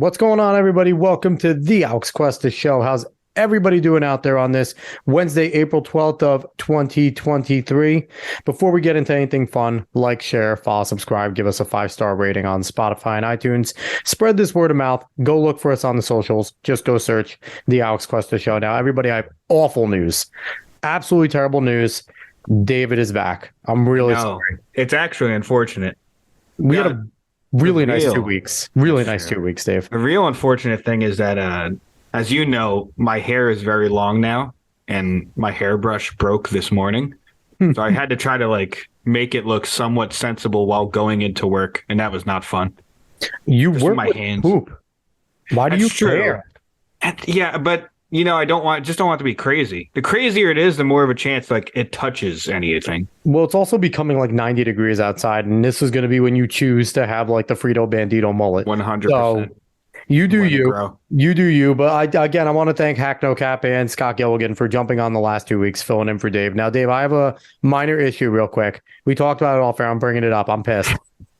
What's going on, everybody? Welcome to the Alex Cuesta Show. How's everybody doing out there on this Wednesday, April 12th of 2023? Before we get into anything fun, like, share, follow, subscribe, give us a 5-star rating on Spotify and iTunes. Spread this word of mouth. Go look for us on the socials. Just go search the Alex Cuesta Show. Now, everybody, I have awful news. Absolutely terrible news. David is back. I'm really sorry. It's actually unfortunate. We had a really nice 2 weeks. Really nice 2 weeks, Dave. The real unfortunate thing is that, as you know, my hair is very long now, and my hairbrush broke this morning. So I had to try to make it look somewhat sensible while going into work, and that was not fun. You work my hands. Poop. Why do you care? Yeah, but I don't want it to be crazy. The crazier it is, the more of a chance it touches anything. Well, it's also becoming 90 degrees outside, and this is going to be when you choose to have the Frito Bandito mullet. 100%. So you do you. You do you. But I want to thank Hack No Cap and Scott Gilligan for jumping on the last 2 weeks, filling in for Dave. Now, Dave, I have a minor issue real quick. We talked about it all fair. I'm bringing it up. I'm pissed.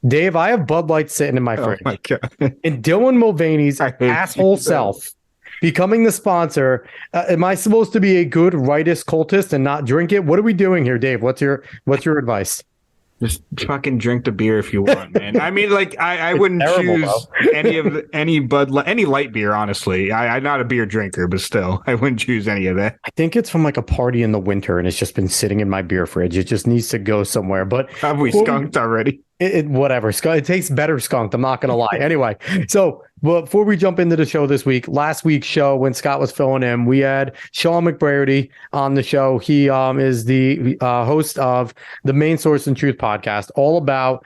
Dave, I have Bud Light sitting in my fridge. My God. And Dylan Mulvaney's asshole self becoming the sponsor. Am I supposed to be a good rightist cultist and not drink it? What are we doing here, Dave? What's your advice? Just fucking drink the beer if you want, man. I mean, I wouldn't choose any light beer, honestly. I'm not a beer drinker, but still, I wouldn't choose any of that. I think it's from a party in the winter, and it's just been sitting in my beer fridge. It just needs to go somewhere. But have we skunked already? Whatever. It tastes better skunked. I'm not going to lie. Anyway, so before we jump into the show this week, last week's show when Scott was filling in, we had Sean McBrady on the show. He is the host of the Main Source and Truth podcast, all about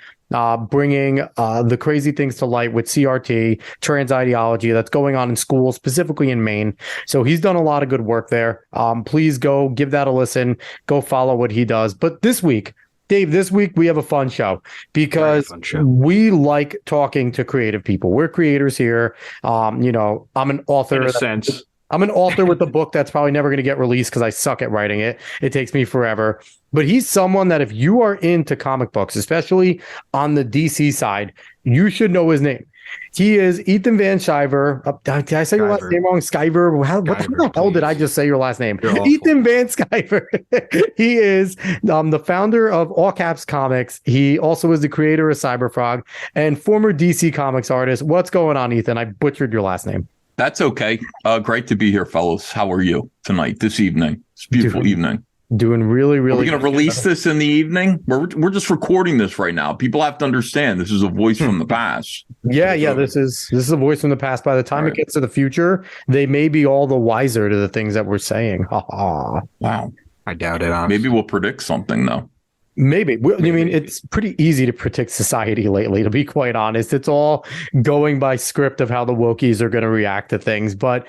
bringing the crazy things to light with CRT, trans ideology that's going on in schools, specifically in Maine. So he's done a lot of good work there. Please go give that a listen. Go follow what he does. But this week, Dave, we have a fun show because we like talking to creative people. We're creators here. I'm an author. In a sense. I'm an author with a book that's probably never going to get released because I suck at writing it. It takes me forever. But he's someone that if you are into comic books, especially on the DC side, you should know his name. He is Ethan Van Sciver. Did I say your last name wrong? Sciver? What the hell did I just say your last name? Ethan Van Sciver. He is the founder of All Caps Comics. He also is the creator of CyberFrog and former DC Comics artist. What's going on, Ethan? I butchered your last name. That's okay. Great to be here, fellas. How are you tonight, this evening? It's a beautiful evening. Doing really, really. Are we going to release this in the evening? We're just recording this right now. People have to understand this is a voice from the past. Yeah. This is a voice from the past. By the time it gets to the future, they may be all the wiser to the things that we're saying. Wow. I doubt it. Honestly. Maybe we'll predict something though. Maybe. I mean, it's pretty easy to predict society lately, to be quite honest. It's all going by script of how the wokies are going to react to things. But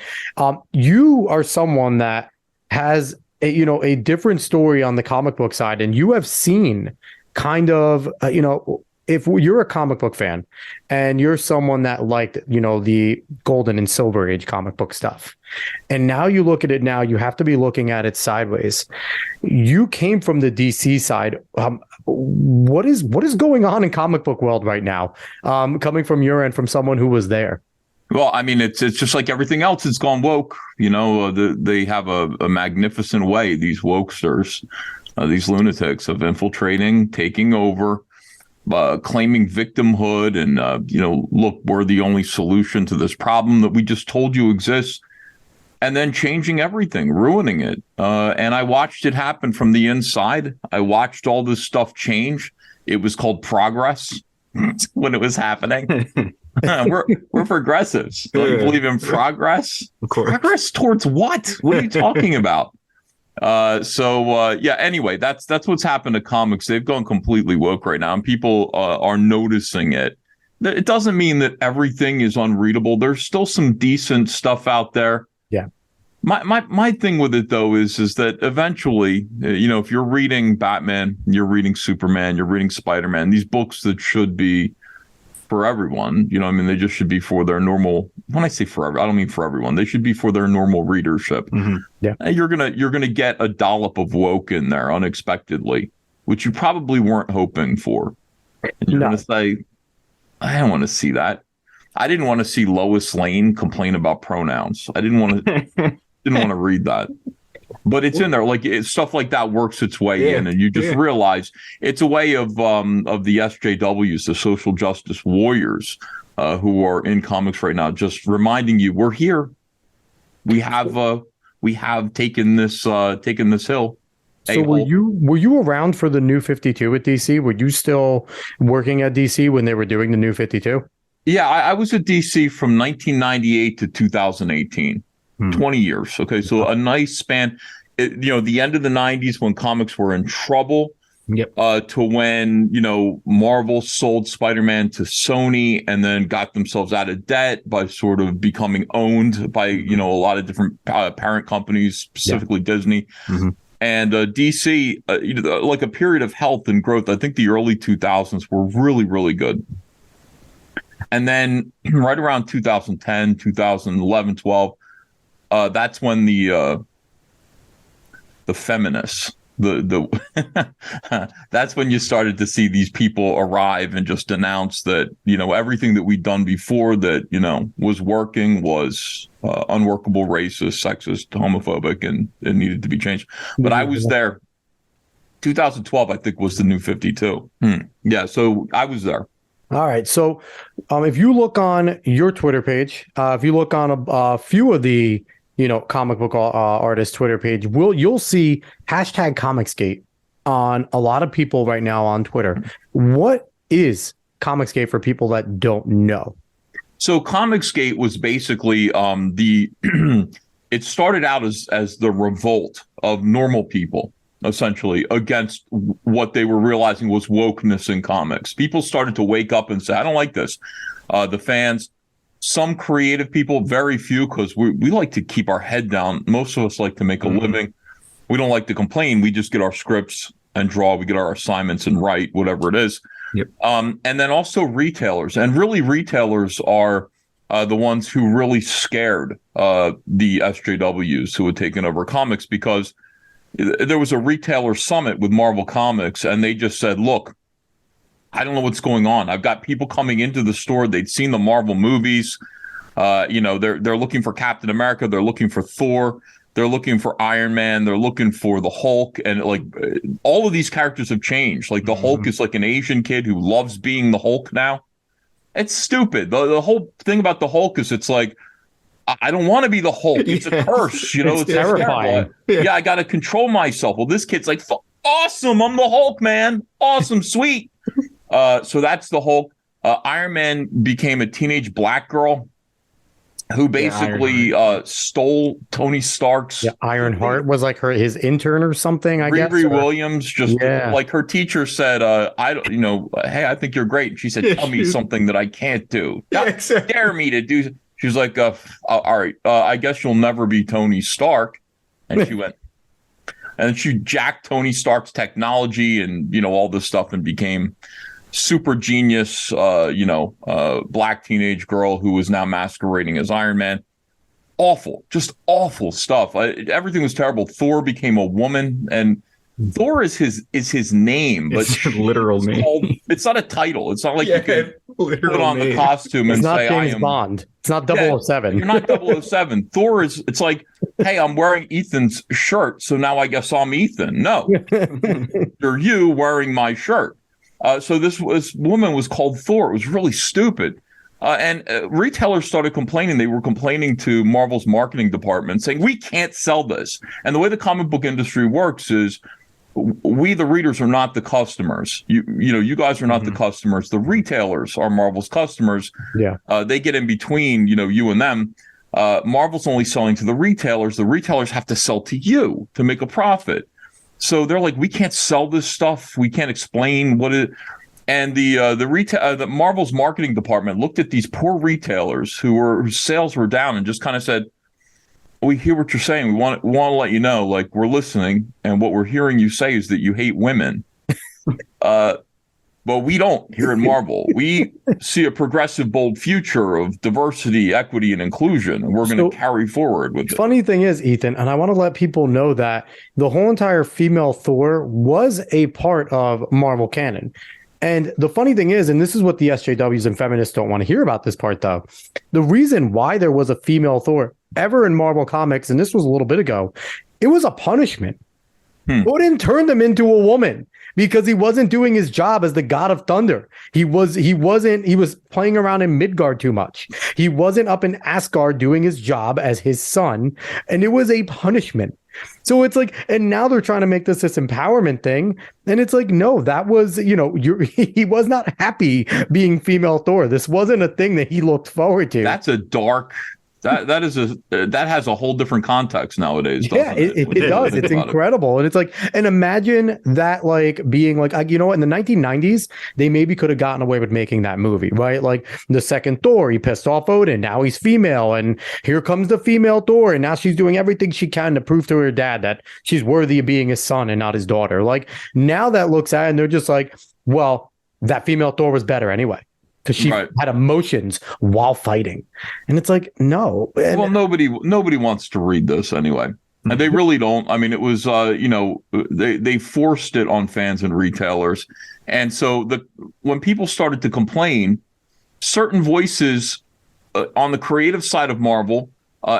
you are someone that has a different story on the comic book side, and you have seen kind of, if you're a comic book fan and you're someone that liked, the golden and silver age comic book stuff, and now you look at it now, you have to be looking at it sideways. You came from the DC side. What is going on in comic book world right now? Coming from your end, from someone who was there. Well, I mean, it's just like everything else. It's gone woke. They have a magnificent way, these wokesters, these lunatics, of infiltrating, taking over, claiming victimhood, and look, we're the only solution to this problem that we just told you exists, and then changing everything, ruining it. And I watched it happen from the inside. I watched all this stuff change. It was called progress when it was happening. We're progressives. Don't you believe in progress? Of course. Progress towards what? What are you talking about? Anyway, that's what's happened to comics. They've gone completely woke right now, and people are noticing it. It doesn't mean that everything is unreadable. There's still some decent stuff out there. Yeah. My thing with it though is that eventually, if you're reading Batman, you're reading Superman, you're reading Spider-Man, these books that should be for everyone, they just should be for their normal. When I say forever, I don't mean for everyone. They should be for their normal readership. Mm-hmm. Yeah, and you're gonna get a dollop of woke in there unexpectedly, which you probably weren't hoping for. And you're gonna say, I don't want to see that. I didn't want to see Lois Lane complain about pronouns. I didn't want to read that. But it's in there. Like stuff like that works its way in, and you just realize it's a way of the SJWs, the social justice warriors, who are in comics right now, just reminding you we're here. We have taken this hill. So were you around for the New 52 at DC? Were you still working at DC when they were doing the New 52? Yeah, I was at DC from 1998 to 2018. 20 years. Okay, so a nice span. The end of the 90s when comics were in trouble. Yep. To when Marvel sold Spider-Man to Sony and then got themselves out of debt by sort of becoming owned by a lot of different parent companies, specifically Disney. Mm-hmm. And DC, like a period of health and growth. I think the early 2000s were really, really good. And then right around 2010, 2011, 12. That's when the feminists, that's when you started to see these people arrive and just announce that everything that we'd done before that was working was unworkable, racist, sexist, homophobic, and it needed to be changed. But I was there. 2012, I think, was the New 52. Yeah, so I was there. All right. So if you look on your Twitter page, if you look on a few of the comic book artist Twitter page, you'll see #Comicsgate on a lot of people right now on Twitter. What is Comicsgate for people that don't know? So Comicsgate was basically it started out as the revolt of normal people, essentially, against what they were realizing was wokeness in comics. People started to wake up and say, I don't like this. The fans, some creative people, very few, because we like to keep our head down. Most of us like to make a living. We don't like to complain. We just get our scripts and draw. We get our assignments and write, whatever it is. Yep. And then also retailers. And really retailers are the ones who really scared the SJWs who had taken over comics, because there was a retailer summit with Marvel Comics, and they just said, look, I don't know what's going on. I've got people coming into the store. They'd seen the Marvel movies. They're looking for Captain America. They're looking for Thor. They're looking for Iron Man. They're looking for the Hulk. And like all of these characters have changed. Like the Hulk is like an Asian kid who loves being the Hulk now. It's stupid. The whole thing about the Hulk is it's like, I don't want to be the Hulk. It's a curse. It's terrifying. Yeah, I got to control myself. Well, this kid's like, awesome. I'm the Hulk, man. Awesome. Sweet. So that's the Hulk. Iron Man became a teenage black girl who basically stole Tony Stark's. Yeah, Ironheart was like his intern or something, I guess. Riri Williams, just like her teacher said, hey, I think you're great. And she said, tell me something that I can't do. Dare me to do. She was like, all right, I guess you'll never be Tony Stark. And she went. And she jacked Tony Stark's technology and, all this stuff and became super genius, black teenage girl who was now masquerading as Iron Man. Awful, just awful stuff. Everything was terrible. Thor became a woman, and Thor is his name, but it's literal name. It's not a title. It's not like you can put on the costume and say, I am Bond. It's not 007. You're not 007. Thor is, it's like, hey, I'm wearing Ethan's shirt, so now I guess I'm Ethan. No, you're you wearing my shirt. So this woman was called Thor. It was really stupid. And retailers started complaining. They were complaining to Marvel's marketing department saying, we can't sell this. And the way the comic book industry works is we, the readers, are not the customers. You guys are not the customers. The retailers are Marvel's customers. Yeah. They get in between, you and them. Marvel's only selling to the retailers. The retailers have to sell to you to make a profit. So they're like, we can't sell this stuff. We can't explain what it. And the Marvel's marketing department looked at these poor retailers whose sales were down and just kind of said, we hear what you're saying. We want to let you know, like, we're listening, and what we're hearing you say is that you hate women. But we don't here in Marvel. We see a progressive, bold future of diversity, equity, and inclusion, and we're going to carry forward with it. Funny thing is, Ethan, and I want to let people know that the whole entire female Thor was a part of Marvel canon. And the funny thing is, and this is what the SJWs and feminists don't want to hear about this part, though. The reason why there was a female Thor ever in Marvel Comics, and this was a little bit ago, it was a punishment. Odin turned him into a woman because he wasn't doing his job as the god of thunder. He was playing around in Midgard too much. He wasn't up in Asgard doing his job as his son, and it was a punishment. So it's like, and now they're trying to make this empowerment thing. And it's like, no, that was, he was not happy being female Thor. This wasn't a thing that he looked forward to. That's a dark, that has a whole different context nowadays. Yeah, it does. It's incredible. And it's like, and imagine that, like, being like, in the 1990s, they maybe could have gotten away with making that movie, right? Like the second Thor, he pissed off Odin. Now he's female, and here comes the female Thor, and now she's doing everything she can to prove to her dad that she's worthy of being his son and not his daughter. Like, now that looks at it, and they're just like, well, that female Thor was better anyway, because she had emotions while fighting. And it's like, no. Well, nobody wants to read this anyway. And they really don't. I mean, it was, they forced it on fans and retailers. And so when people started to complain, certain voices on the creative side of Marvel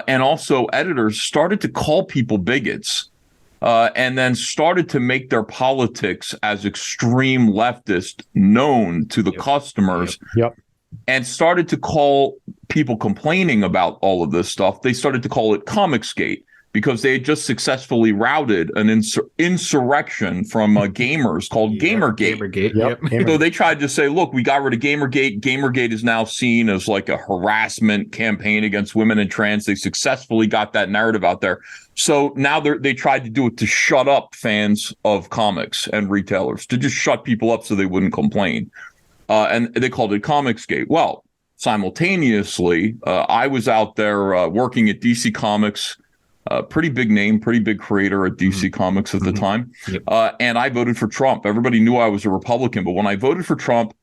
and also editors started to call people bigots. And then started to make their politics as extreme leftist known to the customers. And started to call people complaining about all of this stuff. They started to call it Comicsgate because they had just successfully routed an insurrection from gamers called Gamergate. Gamergate. So they tried to say, look, we got rid of Gamergate. Gamergate is now seen as like a harassment campaign against women and trans. They successfully got that narrative out there. So now they tried to do it to shut up fans of comics and retailers, to just shut people up so they wouldn't complain. And they called it Comicsgate. Well, simultaneously, I was out there working at DC Comics, pretty big name, pretty big creator at DC Comics at the time. And I voted for Trump. Everybody knew I was a Republican, but when I voted for Trump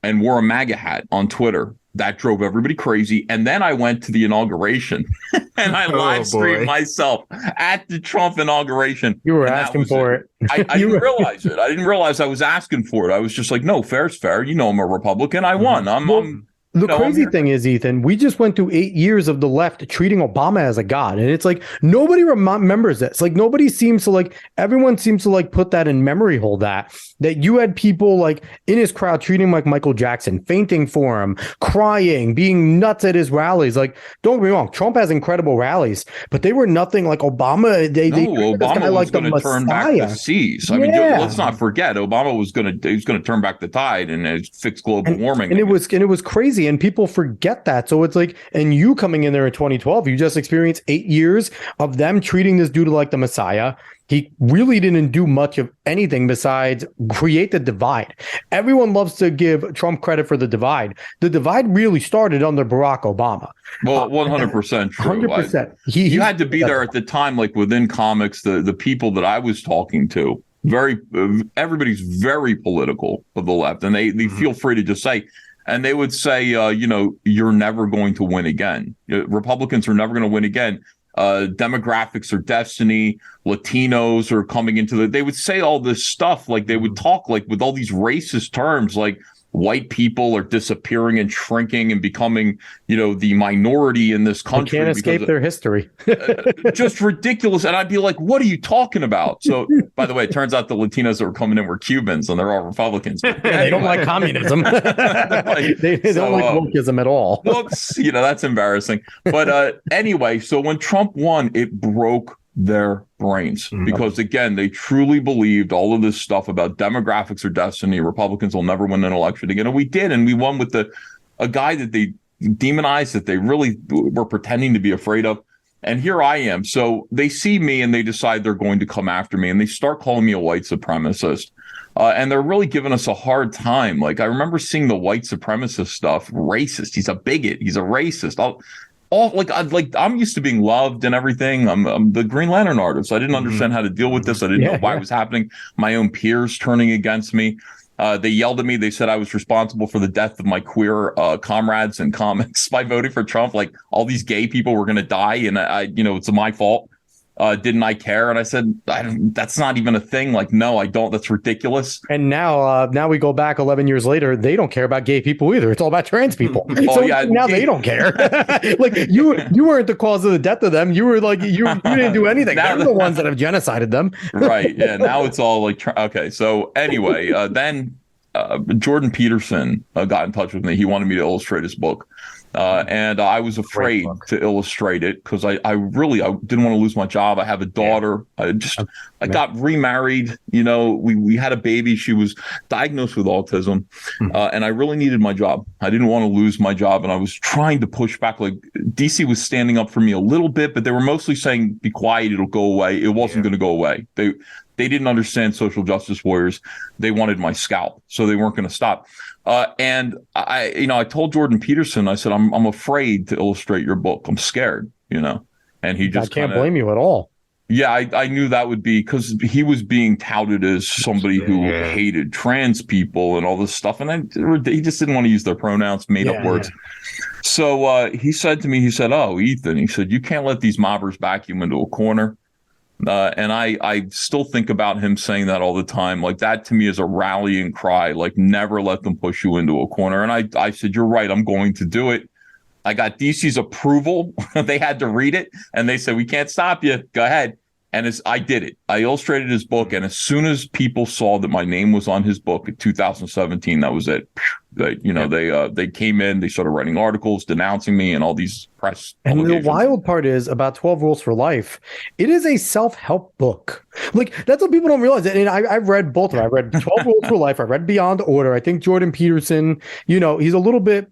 and wore a MAGA hat on Twitter, that drove everybody crazy. And then I went to the inauguration and I live streamed myself at the Trump inauguration. You were asking for it. I didn't realize it. I didn't realize I was asking for it. I was just like, no, fair's fair. I'm a Republican. I won. The crazy thing is, Ethan, we just went through 8 years of the left treating Obama as a god. And it's like, nobody remembers this. Like, everyone seems to put that in memory hole, that you had people in his crowd treating him like Michael Jackson, fainting for him, crying, being nuts at his rallies. Like, don't get me wrong, Trump has incredible rallies, but they were nothing like Obama. Obama was going to turn back the seas. I mean, let's not forget, Obama was going to turn back the tide and fix global warming. And it was crazy. And people forget that. So it's like, and you coming in there in 2012, you just experienced 8 years of them treating this dude like the Messiah. He really didn't do much of anything besides create the divide. Everyone loves to give Trump credit for the divide. The divide really started under Barack Obama. Well, 100% true. 100%. You had to be there at the time, within comics, the people that I was talking to, everybody's very political of the left, and they feel free to just say, and they would say, you're never going to win again. Republicans are never going to win again. Demographics are destiny. Latinos are coming into they would say all this stuff. They would talk with all these racist terms, white people are disappearing and shrinking and becoming, the minority in this country. They can't escape their history. Just ridiculous. And I'd be like, what are you talking about? So, by the way, it turns out the Latinos that were coming in were Cubans and they're all Republicans. They don't like communism. They don't like wokeism at all. Whoops, that's embarrassing. But anyway, so when Trump won, it broke their brains because, again, they truly believed all of this stuff about demographics or destiny. Republicans will never win an election again. And we did. And we won with a guy that they demonized, that they really were pretending to be afraid of. And here I am. So they see me and they decide they're going to come after me and they start calling me a white supremacist. And they're really giving us a hard time. I remember seeing the white supremacist stuff. Racist. He's a bigot. He's a racist. I'm used to being loved and everything. I'm the Green Lantern artist. I didn't understand how to deal with this. I didn't know why it was happening. My own peers turning against me. They yelled at me. They said I was responsible for the death of my queer comrades in comics by voting for Trump. All these gay people were going to die, and it's my fault. Didn't I care? And I said, that's not even a thing. Like, no, I don't. That's ridiculous. And now we go back 11 years later. They don't care about gay people either. It's all about trans people. Oh, so yeah, now they don't care. Like you weren't the cause of the death of them. You were like you didn't do anything. They're the ones that have genocided them. Right. Yeah. Now it's all like okay. So anyway, then Jordan Peterson got in touch with me. He wanted me to illustrate his book. And I was afraid to illustrate it because I didn't want to lose my job. I have a daughter. I got remarried. You know, we had a baby. She was diagnosed with autism, and I really needed my job. I didn't want to lose my job, and I was trying to push back. Like DC was standing up for me a little bit, but they were mostly saying, "Be quiet, it'll go away." It wasn't going to go away. They didn't understand social justice warriors. They wanted my scalp, so they weren't going to stop. And I told Jordan Peterson, I said, I'm afraid to illustrate your book. I'm scared, and he just I can't blame you at all. Yeah, I knew that would be because he was being touted as somebody who hated trans people and all this stuff. And he just didn't want to use their pronouns, made up words. So he said to me, "Oh, Ethan," he said, "you can't let these mobbers back you into a corner." And I still think about him saying that all the time. Like that to me is a rallying cry, like never let them push you into a corner. And I said, "You're right. I'm going to do it." I got DC's approval. They had to read it and they said, "We can't stop you. Go ahead." And I did it. I illustrated his book. And as soon as people saw that my name was on his book in 2017, that was it. They came in, they started writing articles denouncing me and all these press. And the wild part is about 12 Rules for Life. It is a self-help book. Like that's what people don't realize. And I've read both of them. I read 12 Rules for Life. I read Beyond Order. I think Jordan Peterson, he's a little bit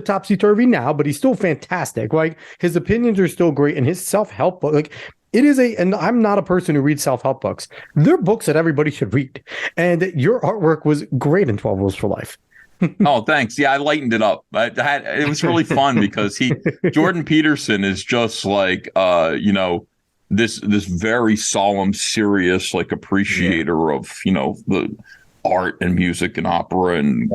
topsy-turvy now, but he's still fantastic. Like his opinions are still great. And his self-help book, like it is and I'm not a person who reads self-help books. They're books that everybody should read. And your artwork was great in 12 Rules for Life. Oh, thanks. Yeah, I lightened it up. It was really fun because Jordan Peterson is just like, this very solemn, serious, like appreciator of, the art and music and opera and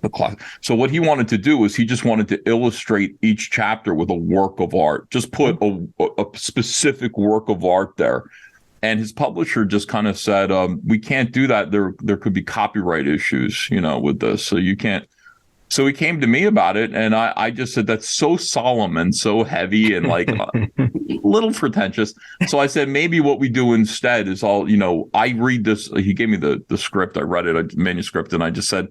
the class. So what he wanted to do is he just wanted to illustrate each chapter with a work of art, just put a specific work of art there. And his publisher just kind of said, we can't do that. There could be copyright issues, with this. So you can't. So he came to me about it. And I just said, that's so solemn and so heavy and like a little pretentious. So I said, maybe what we do instead is I read this. He gave me the script. I read it, a manuscript. And I just said,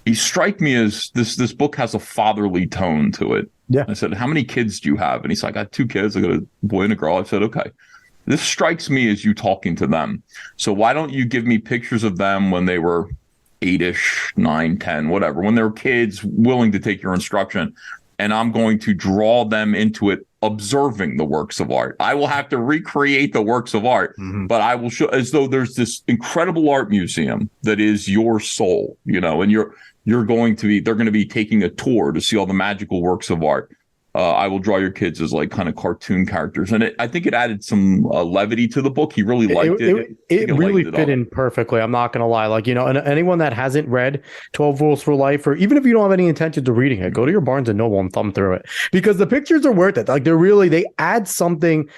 he strike me as this book has a fatherly tone to it. Yeah. I said, how many kids do you have? And he's like, I got 2 kids. I got a boy and a girl. I said, okay. This strikes me as you talking to them. So why don't you give me pictures of them when they were 8-ish, 9, 10, whatever, when they were kids willing to take your instruction. And I'm going to draw them into it, observing the works of art. I will have to recreate the works of art, but I will show as though there's this incredible art museum that is your soul, and they're going to be taking a tour to see all the magical works of art. I will draw your kids as like kind of cartoon characters. And I think it added some levity to the book. He really liked it. It really fit in perfectly. I'm not going to lie. Like, and anyone that hasn't read 12 Rules for Life, or even if you don't have any intention to reading it, go to your Barnes and Noble and thumb through it because the pictures are worth it. Like they add something.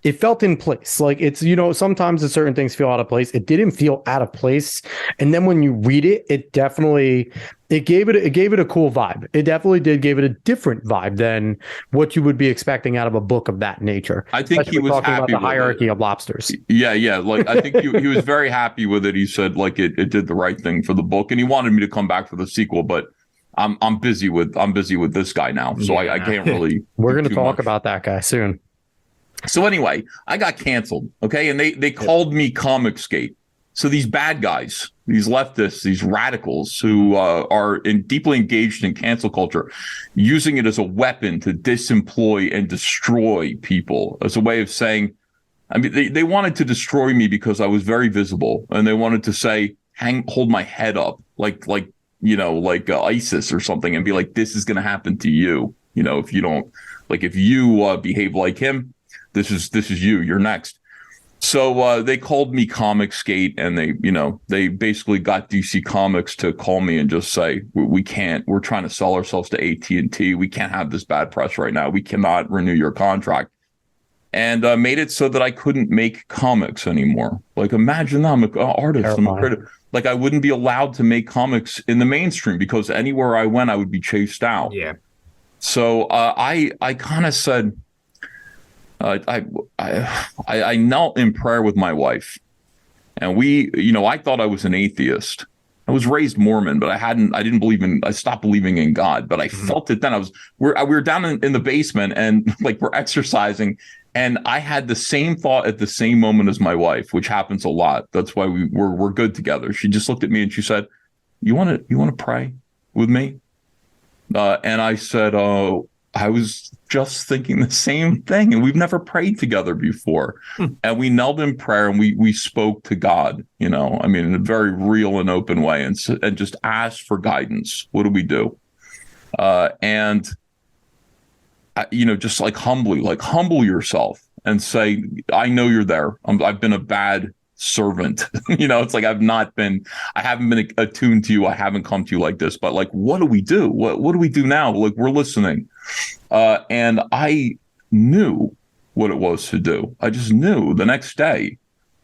It felt in place. Like it's, sometimes certain things feel out of place. It didn't feel out of place. And then when you read it, it gave it a cool vibe. It definitely give it a different vibe than what you would be expecting out of a book of that nature. I think he was talking happy about the with hierarchy it. of lobsters. Yeah. Like I think he was very happy with it. He said like it did the right thing for the book, and he wanted me to come back for the sequel, but I'm busy with this guy now, so I can't really. We're going to talk about that guy soon. So anyway, I got canceled. Okay. And they called me Comicsgate. So these bad guys, these leftists, these radicals who are deeply engaged in cancel culture, using it as a weapon to disemploy and destroy people as a way of saying, they wanted to destroy me because I was very visible. And they wanted to say, hold my head up like ISIS or something and be like, this is going to happen to you. If you don't if you behave like him. This is you're next. So they called me Comicsgate, and they basically got DC Comics to call me and just say, we can't, we're trying to sell ourselves to AT&T. We can't have this bad press right now. We cannot renew your contract. and made it so that I couldn't make comics anymore. Like, imagine that. I'm an artist. I'm a critic. Like, I wouldn't be allowed to make comics in the mainstream because anywhere I went, I would be chased out. Yeah. So I kind of said, I knelt in prayer with my wife, and I thought I was an atheist. I was raised Mormon, but I stopped believing in God, but I felt it then. We were down in the basement and like we're exercising, and I had the same thought at the same moment as my wife, which happens a lot. That's why we're good together. She just looked at me and she said, you want to pray with me? And I said, I was just thinking the same thing, and we've never prayed together before. And we knelt in prayer and we spoke to God, in a very real and open way, and just asked for guidance. What do we do? Just like humble yourself and say, I know you're there. I've been a bad servant. It's like I haven't been attuned to you. I haven't come to you like this, but like, what do we do? What do we do now? Like, we're listening. And I knew what it was to do. I just knew the next day.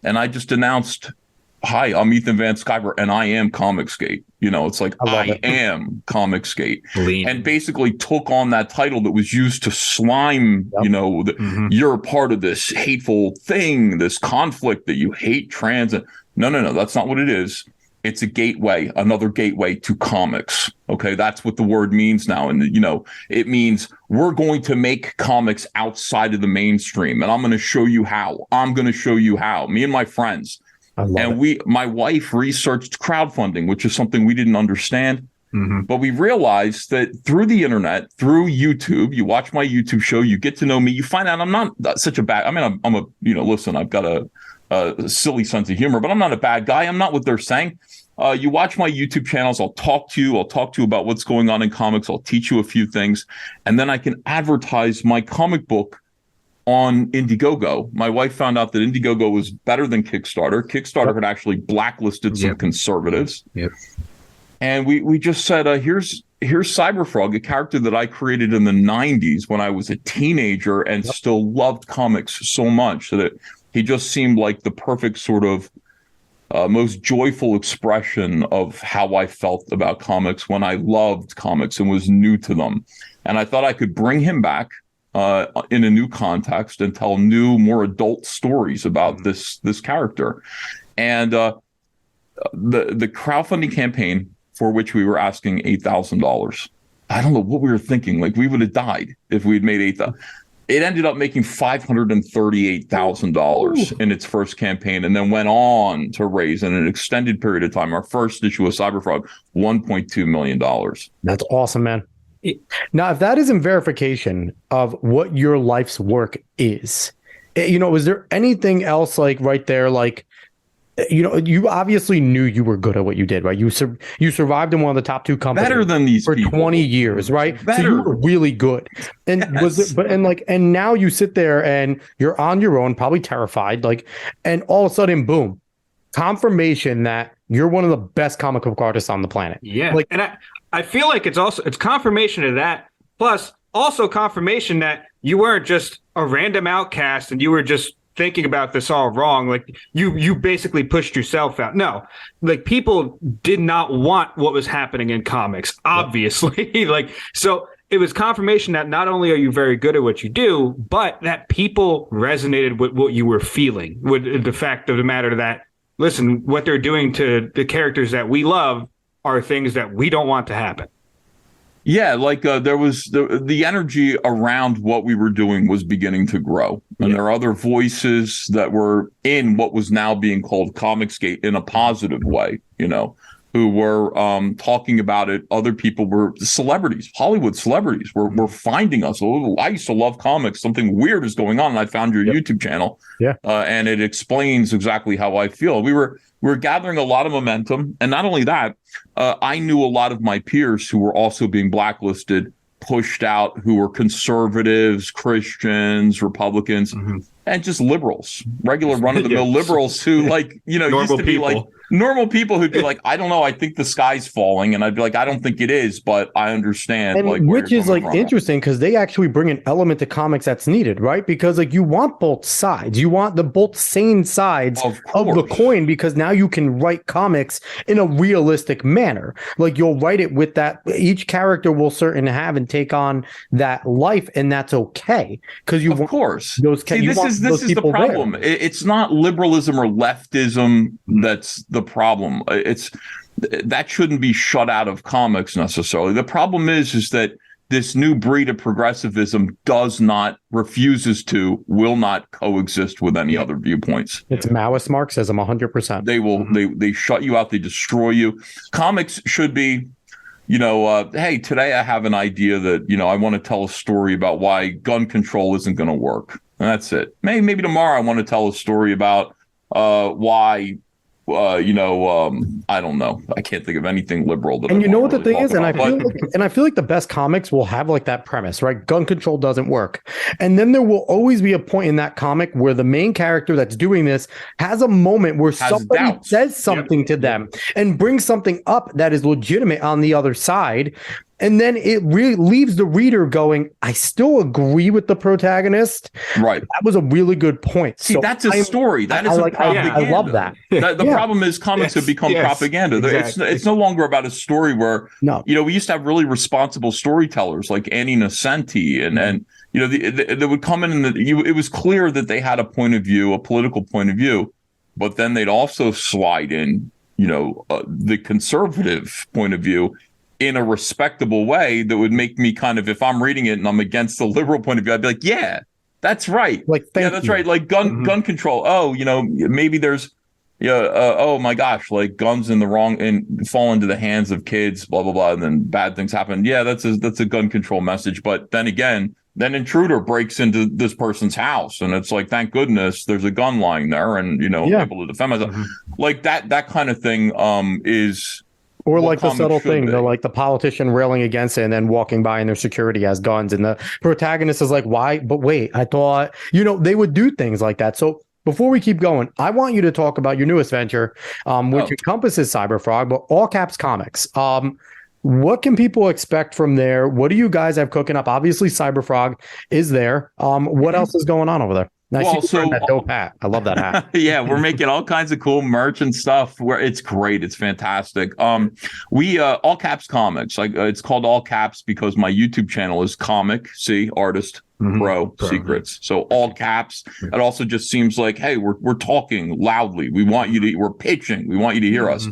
And I just announced, hi, I'm Ethan Van Sciver, and I am Comicsgate. It's like, I am Comicsgate. And basically took on that title that was used to slime, you're a part of this hateful thing, this conflict that you hate trans. No, that's not what it is. It's a gateway, another gateway to comics. Okay, that's what the word means now. And, it means we're going to make comics outside of the mainstream. And I'm going to show you how. Me and my friends. My wife researched crowdfunding, which is something we didn't understand. But we realized that through the internet, through YouTube, you watch my YouTube show, you get to know me, you find out I'm not such a bad, listen, I've got a silly sense of humor, but I'm not a bad guy. I'm not what they're saying. You watch my YouTube channels, I'll talk to you about what's going on in comics. I'll teach you a few things, and then I can advertise my comic book on Indiegogo. My wife found out that Indiegogo was better than Kickstarter. Kickstarter had actually blacklisted some conservatives. Yep. And we just said, here's CyberFrog, a character that I created in the 90s when I was a teenager and still loved comics so much that he just seemed like the perfect sort of most joyful expression of how I felt about comics when I loved comics and was new to them. And I thought I could bring him back in a new context and tell new, more adult stories about this character. And the crowdfunding campaign, for which we were asking $8,000. I don't know what we were thinking. Like, we would have died if we had made $8,000. It ended up making $538,000 in its first campaign, and then went on to raise in an extended period of time, our first issue of CyberFrog, $1.2 million. That's awesome, man. Now, if that isn't verification of what your life's work is, was there anything else like right there, like, you obviously knew you were good at what you did, right? You survived in one of the top 2 companies better than these for people. 20 years, right? Better. So you were really good. And and now you sit there and you're on your own, probably terrified, like, and all of a sudden, boom, confirmation that you're one of the best comic book artists on the planet. Yeah. Like, and I feel like it's confirmation of that, plus also confirmation that you weren't just a random outcast and you were just thinking about this all wrong. Like, you basically pushed yourself out. No, like, people did not want what was happening in comics, obviously. Like, so it was confirmation that not only are you very good at what you do, but that people resonated with what you were feeling, with the fact of the matter that, listen, what they're doing to the characters that we love are things that we don't want to happen. Yeah, like there was the energy around what we were doing was beginning to grow. And there are other voices that were in what was now being called Comicsgate in a positive way, who were talking about it. Other people were celebrities, Hollywood celebrities were finding us. Oh, I used to love comics. Something weird is going on. And I found your YouTube channel. Yeah. And it explains exactly how I feel. We were gathering a lot of momentum. And not only that, I knew a lot of my peers who were also being blacklisted, pushed out, who were conservatives, Christians, Republicans, and just liberals, regular run-of-the-mill liberals who, like, used to be people. Like, normal people who'd be like, I don't know, I think the sky's falling, and I'd be like, I don't think it is, but I understand. And like, which is like interesting because they actually bring an element to comics that's needed, right? Because like you want both sides, you want the both sane sides of the coin, because now you can write comics in a realistic manner. Like you'll write it with that each character will certainly have and take on that life, and that's okay because you of course those. See, this is the problem. There. It's not liberalism or leftism that's the problem. It's that shouldn't be shut out of comics necessarily. The problem is that this new breed of progressivism will not coexist with any other viewpoints. It's Maoist Marxism, 100%. They will, they shut you out. They destroy you. Comics should be, hey, today I have an idea that, I want to tell a story about why gun control isn't going to work. And that's it. Maybe tomorrow I want to tell a story about why, I don't know. I can't think of anything liberal. And you know what the thing is, and I feel like the best comics will have like that premise, right? Gun control doesn't work, and then there will always be a point in that comic where the main character that's doing this has a moment where somebody says something to them and brings something up that is legitimate on the other side. And then it really leaves the reader going, I still agree with the protagonist. Right. That was a really good point. See, that's a story. That is propaganda. I love that. The problem is comics have become propaganda. Exactly. It's no longer about a story where, we used to have really responsible storytellers like Annie Nocenti and they would come in and it was clear that they had a point of view, a political point of view, but then they'd also slide in, the conservative point of view in a respectable way that would make me kind of, if I'm reading it and I'm against the liberal point of view, I'd be like, yeah, that's right. That's right. Like gun control. Oh, maybe there's, oh my gosh, like guns and fall into the hands of kids, blah, blah, blah. And then bad things happen. Yeah, that's a gun control message. But then again, intruder breaks into this person's house and it's like, thank goodness there's a gun lying there and, able to defend myself. Like that kind of thing is, or like the subtle thing, they're like the politician railing against it and then walking by and their security has guns. And the protagonist is like, why? But wait, I thought, they would do things like that. So before we keep going, I want you to talk about your newest venture, which encompasses CyberFrog, but all caps comics. What can people expect from there? What do you guys have cooking up? Obviously, CyberFrog is there. What else is going on over there? Nice. That dope hat. I love that hat. Yeah, we're making all kinds of cool merch and stuff where it's great. It's fantastic. We all caps comics. Like it's called all caps because my YouTube channel is comic, artist, pro secrets. So all caps. It also just seems like, hey, we're talking loudly. We're pitching. We want you to hear us.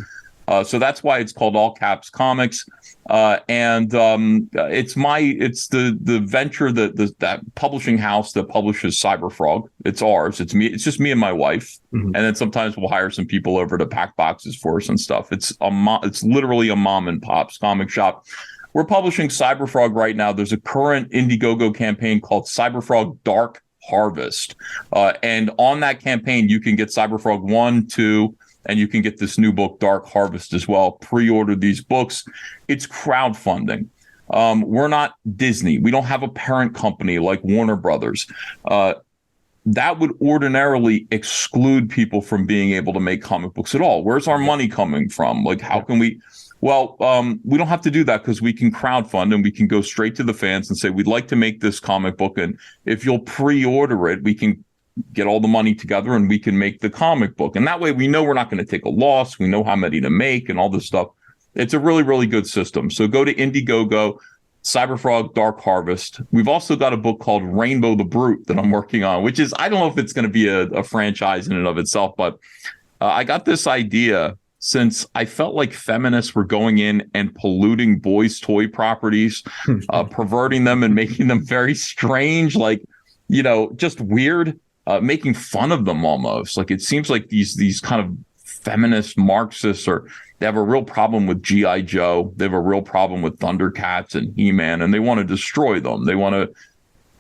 So that's why it's called All Caps Comics. And it's the venture that publishing house that publishes CyberFrog. It's ours. It's me. It's just me and my wife. And then sometimes we'll hire some people over to pack boxes for us and stuff. It's literally a mom and pop's comic shop. We're publishing CyberFrog right now. There's a current Indiegogo campaign called CyberFrog Dark Harvest. And on that campaign, you can get CyberFrog 1, 2, and you can get this new book, Dark Harvest, as well. Pre-order these books. It's crowdfunding. We're not Disney. We don't have a parent company like Warner Brothers. That would ordinarily exclude people from being able to make comic books at all. Where's our money coming from? Like, how can we? Well, we don't have to do that because we can crowdfund and we can go straight to the fans and say, we'd like to make this comic book. And if you'll pre-order it, we can get all the money together and we can make the comic book. And that way we know we're not going to take a loss. We know how many to make and all this stuff. It's a really, really good system. So go to Indiegogo, CyberFrog Dark Harvest. We've also got a book called Rainbow the Brute that I'm working on, which is, I don't know if it's going to be a franchise in and of itself, but I got this idea since I felt like feminists were going in and polluting boys' toy properties, perverting them and making them very strange, like, just weird. Making fun of them almost. Like it seems like these kind of feminist Marxists they have a real problem with G.I. Joe. They have a real problem with Thundercats and He-Man, and they want to destroy them. They want to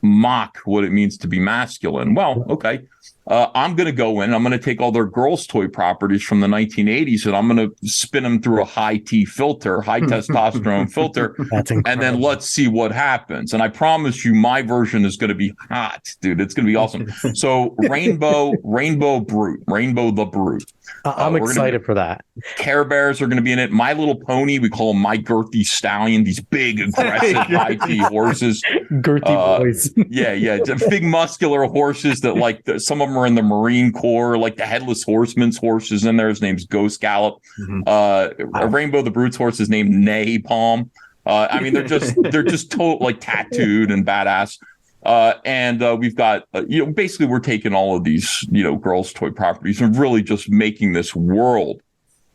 mock what it means to be masculine. Well, okay. I'm going to go in, I'm going to take all their girls' toy properties from the 1980s, and I'm going to spin them through a high testosterone filter, That's incredible. and then let's see what happens. And I promise you, my version is going to be hot, dude. It's going to be awesome. So Rainbow the Brute. I'm excited for that. Care Bears are going to be in it. My Little Pony, we call them My Girthy Stallion, these big, aggressive, high-T horses. Girthy boys. Yeah. Big, muscular horses that, like, some of them are in the Marine Corps, like the Headless Horseman's horses in there. His name's Ghost Gallop. Rainbow the Brute's horse is named Nay Palm. I mean, they're just total, like, tattooed and badass. And we've got, basically we're taking all of these, girls' toy properties and really just making this world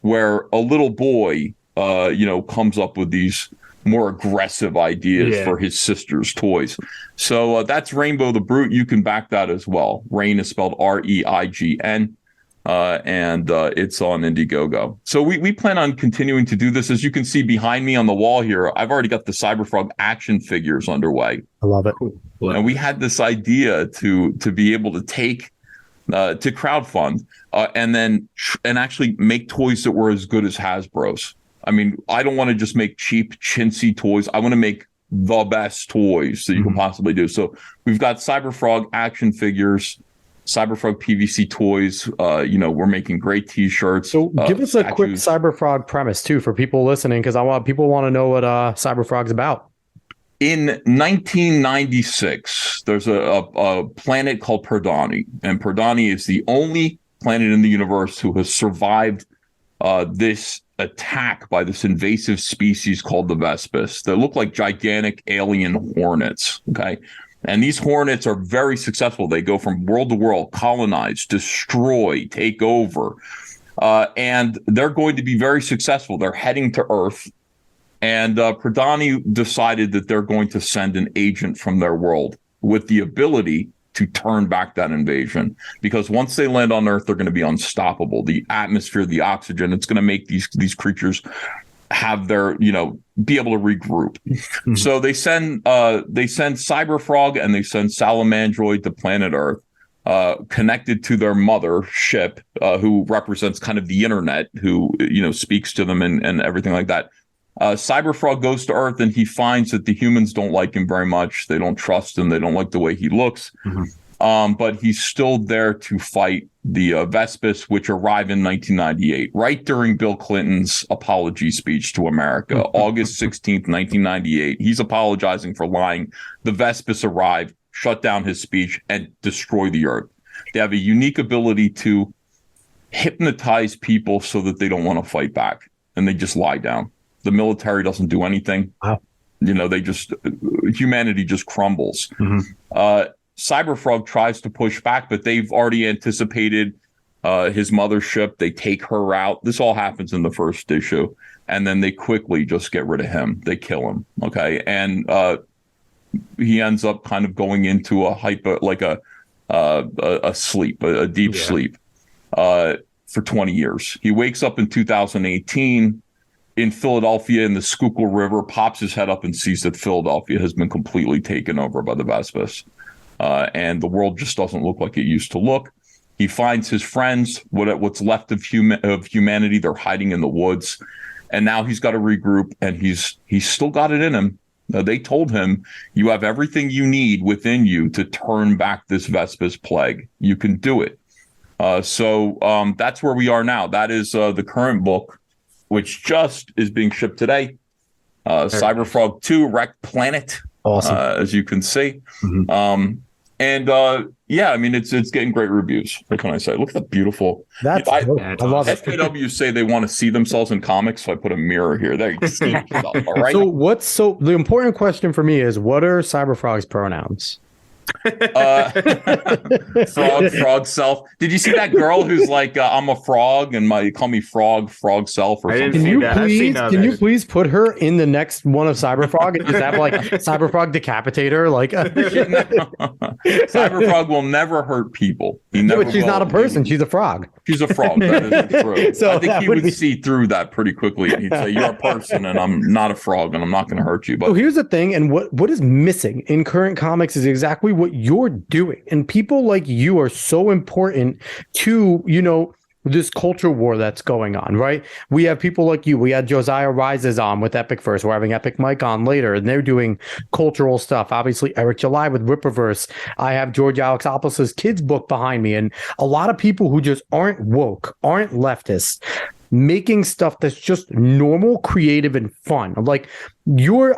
where a little boy, comes up with these more aggressive ideas for his sister's toys. So that's Rainbow the Brute. You can back that as well. Rain is spelled REIGN. And it's on Indiegogo. So we plan on continuing to do this. As you can see behind me on the wall here, I've already got the CyberFrog action figures underway. I love it. Cool. And we had this idea to be able to take to crowdfund and actually make toys that were as good as Hasbro's. I mean, I don't want to just make cheap, chintzy toys. I want to make the best toys that you can possibly do. So we've got CyberFrog action figures, CyberFrog PVC toys. We're making great T-shirts. So give us a quick CyberFrog premise too for people listening, because people want to know what CyberFrog's about. In 1996, there's a planet called Perdani, and Perdani is the only planet in the universe who has survived this attack by this invasive species called the Vespis that look like gigantic alien hornets. Okay. And these hornets are very successful. They go from world to world, colonize, destroy, take over. And they're going to be very successful. They're heading to Earth. And Perdani decided that they're going to send an agent from their world with the ability to turn back that invasion. Because once they land on Earth, they're going to be unstoppable. The atmosphere, the oxygen, it's going to make these creatures have their, be able to regroup. So they send CyberFrog and they send Salamandroid to planet Earth, connected to their mother ship, who represents kind of the internet, who, speaks to them and everything like that. CyberFrog goes to Earth and he finds that the humans don't like him very much. They don't trust him. They don't like the way he looks. But he's still there to fight the Vespis, which arrive in 1998, right during Bill Clinton's apology speech to America, August 16th, 1998. He's apologizing for lying. The Vespis arrive, shut down his speech, and destroy the Earth. They have a unique ability to hypnotize people so that they don't want to fight back, and they just lie down. The military doesn't do anything. Wow. Humanity just crumbles. CyberFrog tries to push back, but they've already anticipated his mothership. They take her out. This all happens in the first issue. And then they quickly just get rid of him. They kill him. Okay. And he ends up kind of going into a sleep, a deep sleep for 20 years. He wakes up in 2018 in Philadelphia in the Schuylkill River, pops his head up and sees that Philadelphia has been completely taken over by the Vespis. And the world just doesn't look like it used to look. He finds his friends, what's left of humanity. They're hiding in the woods. And now he's got to regroup, and he's still got it in him. They told him, you have everything you need within you to turn back this Vespis plague. You can do it. So that's where we are now. That is the current book, which just is being shipped today. CyberFrog 2, Wrecked Planet. Awesome. As you can see. It's getting great reviews. What can I say? Look at that beautiful. I love it. FAW say they want to see themselves in comics, so I put a mirror here. There you go. All right. So the important question for me is, what are CyberFrog's pronouns? Frog self. Did you see that girl who's like, I'm a frog and call me frog self or something? Can you please put her in the next one of CyberFrog and just have like CyberFrog Decapitator? Like CyberFrog will never hurt people. But she's not a person. She's a frog. She's a frog. That is true. So I think he would see through that pretty quickly. And he'd say, you're a person and I'm not a frog and I'm not going to hurt you. But here's the thing. And what is missing in current comics is exactly what you're doing. And people like you are so important to, this culture war that's going on, right? We have people like you. We had Josiah Rises on with Epic First. We're having Epic Mike on later, and they're doing cultural stuff. Obviously, Eric July with Rippaverse. I have George Alexopoulos' kids book behind me, and a lot of people who just aren't woke, aren't leftists, making stuff that's just normal, creative, and fun. Like, you're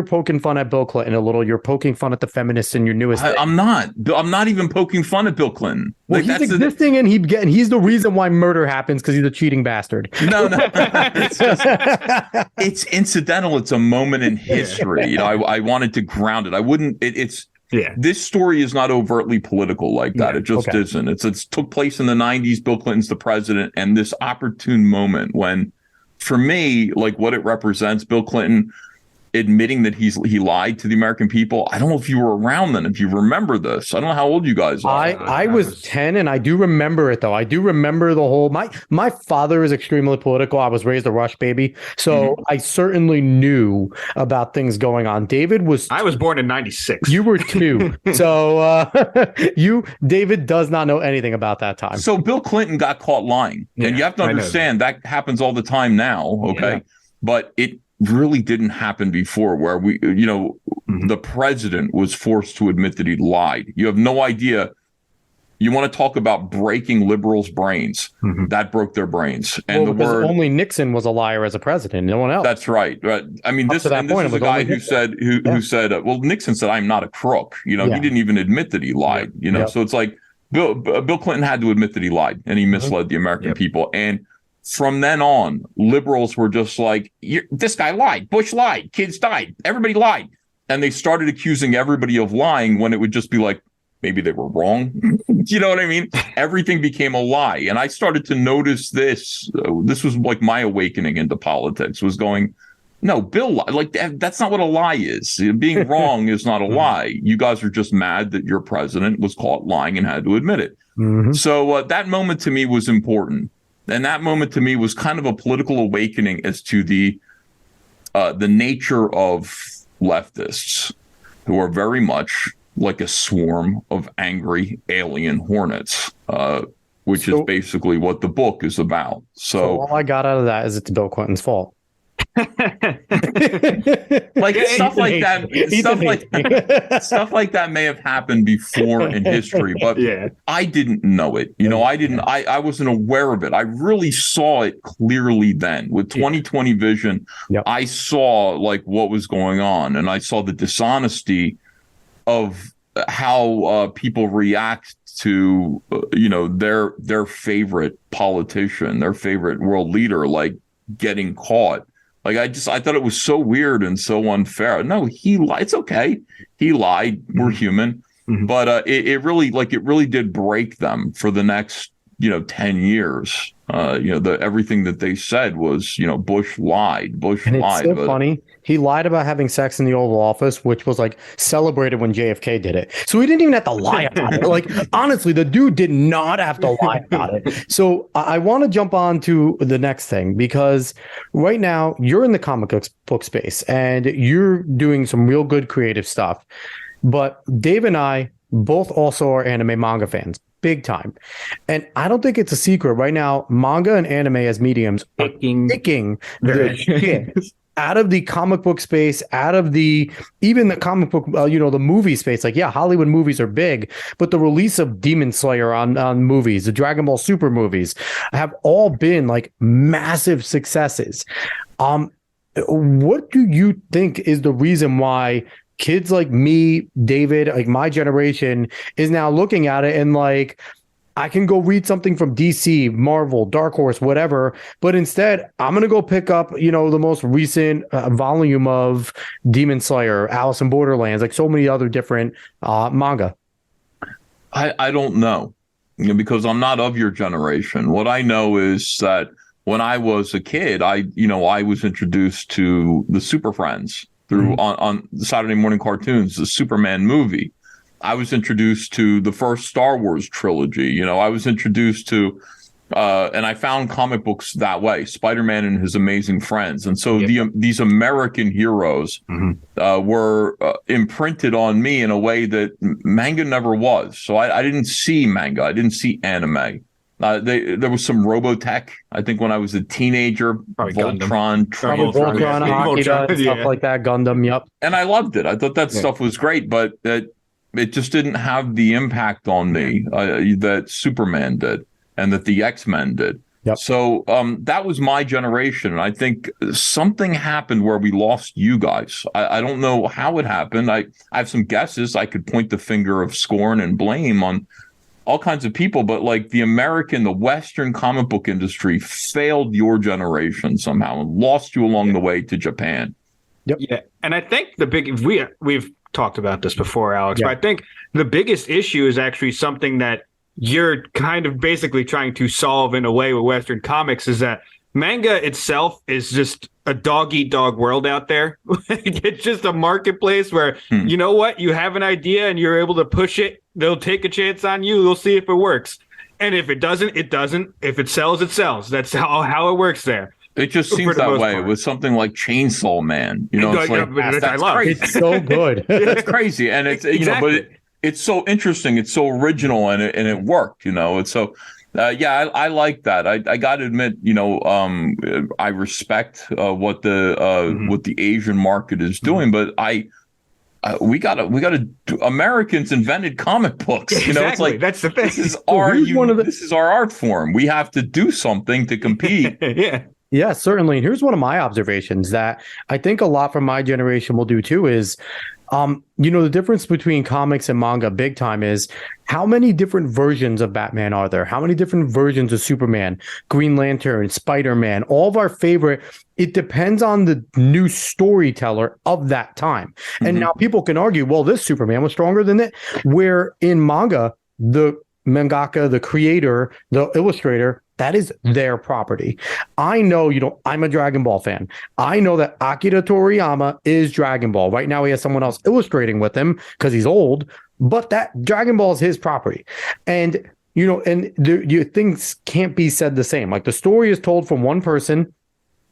poking fun at Bill Clinton a little. You're poking fun at the feminists in your newest thing. I'm not even poking fun at Bill Clinton. Well, he's existing, and he's the reason why murder happens, because he's a cheating bastard. No. It's incidental. It's a moment in history. I wanted to ground it. I wouldn't. This story is not overtly political like that. It just isn't. It's took place in the 90s. Bill Clinton's the president, and this opportune moment when, for me, like what it represents, Bill Clinton admitting that he lied to the American people. I don't know if you were around then, if you remember this. I don't know how old you guys are. I was 10, and I do remember it, though. I do remember the whole... My father is extremely political. I was raised a Rush baby, so I certainly knew about things going on. I was born in 96. You were 2. So David does not know anything about that time. So Bill Clinton got caught lying. And you have to understand that happens all the time now, okay? Yeah. But it really didn't happen before, where the president was forced to admit that he lied. You have no idea. You want to talk about breaking liberals' brains? That broke their brains. And only Nixon was a liar as a president. No one else. That's right. I mean, this is a guy who said, well, Nixon said, "I'm not a crook." He didn't even admit that he lied. So it's like Bill Clinton had to admit that he lied, and he misled the American people. And from then on, liberals were just like, this guy lied. Bush lied. Kids died. Everybody lied. And they started accusing everybody of lying when it would just be like, maybe they were wrong. You know what I mean? Everything became a lie. And I started to notice this. This was like my awakening into politics, was going, no, Bill, like that's not what a lie is. Being wrong is not a lie. You guys are just mad that your president was caught lying and had to admit it. So that moment to me was important. And that moment to me was kind of a political awakening as to the nature of leftists, who are very much like a swarm of angry alien hornets, which is basically what the book is about. So all I got out of that is it's Bill Clinton's fault. Like stuff like that may have happened before in history, but I didn't know it. I wasn't aware of it. I really saw it clearly then with 2020 vision. I saw like what was going on, and I saw the dishonesty of how people react to their favorite politician, their favorite world leader, like getting caught. Like I thought it was so weird and so unfair. No, he lied. It's okay. He lied. We're human. But it really did break them for the next 10 years. Everything that they said was, Bush lied. Bush lied. It's so funny. He lied about having sex in the Oval Office, which was like celebrated when JFK did it. So he didn't even have to lie about it. Like, honestly, the dude did not have to lie about it. So I want to jump on to the next thing, because right now you're in the comic book space and you're doing some real good creative stuff. But Dave and I both also are anime manga fans. Big time. And I don't think it's a secret right now. Manga and anime as mediums are kicking the shit out of the comic book space, out of even the comic book, the movie space. Like, Hollywood movies are big, but the release of Demon Slayer on movies, the Dragon Ball Super movies, have all been like massive successes. What do you think is the reason why kids like me, David, like my generation, is now looking at it and like, I can go read something from DC, Marvel, Dark Horse, whatever, but instead I'm going to go pick up, the most recent volume of Demon Slayer, Alice in Borderlands, like so many other different manga? I don't know, because I'm not of your generation. What I know is that when I was a kid, I was introduced to the Super Friends through on Saturday morning cartoons, the Superman movie. I was introduced to the first Star Wars trilogy. I was introduced to And I found comic books that way, Spider-Man and His Amazing Friends. And so these American heroes were imprinted on me in a way that manga never was. So I didn't see manga. I didn't see anime. There was some Robotech, I think, when I was a teenager. Probably Voltron, Voltron, Akira, and stuff like that, Gundam, yep. And I loved it. I thought that stuff was great, but it just didn't have the impact on me that Superman did and that the X-Men did. Yep. So that was my generation. And I think something happened where we lost you guys. I don't know how it happened. I have some guesses. I could point the finger of scorn and blame on all kinds of people, but like the Western comic book industry failed your generation somehow and lost you along the way to Japan. Yep. Yeah. And I think we've talked about this before, Alex, but I think the biggest issue is actually something that you're kind of basically trying to solve in a way with Western comics, is that manga itself is just a dog-eat-dog world out there. It's just a marketplace where, you know what, you have an idea and you're able to push it. They'll take a chance on you. They'll see if it works. And if it doesn't, it doesn't. If it sells, it sells. That's how it works there. It just seems that way with something like Chainsaw Man. You know, it's like, that's crazy. It's so good. It's crazy. And it's, exactly. But it's so interesting. It's so original, and it worked, It's so... I like that. I got to admit, I respect what the Asian market is doing, but we gotta Americans invented comic books. Exactly. It's like, that's the thing. This is our art form. We have to do something to compete. Yeah, certainly. And here's one of my observations that I think a lot from my generation will do too is, the difference between comics and manga big time is how many different versions of Batman are there? How many different versions of Superman, Green Lantern, Spider-Man, all of our favorite. It depends on the new storyteller of that time. And now people can argue, well, this Superman was stronger than it. Where in manga, the mangaka, the creator, the illustrator, that is their property. I know, I'm a Dragon Ball fan. I know that Akira Toriyama is Dragon Ball. Right now he has someone else illustrating with him because he's old, but that Dragon Ball is his property. And, things can't be said the same. Like the story is told from one person.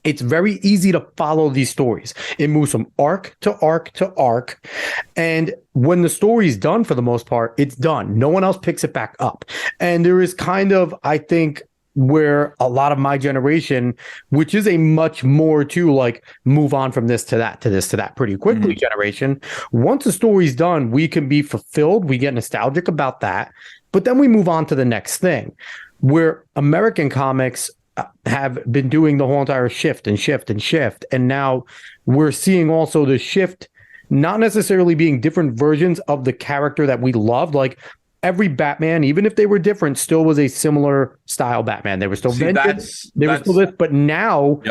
It's very easy to follow these stories. It moves from arc to arc to arc. And when the story's done, for the most part, it's done. No one else picks it back up. And there is kind of, I think, where a lot of my generation, which is a much more to like move on from this to that, to this to that pretty quickly generation. Once the story's done, we can be fulfilled. We get nostalgic about that. But then we move on to the next thing, where American comics have been doing the whole entire shift. And now we're seeing also the shift, not necessarily being different versions of the character that we loved. Like every Batman, even if they were different, still was a similar style Batman. They were still vengeant. They were still this, but now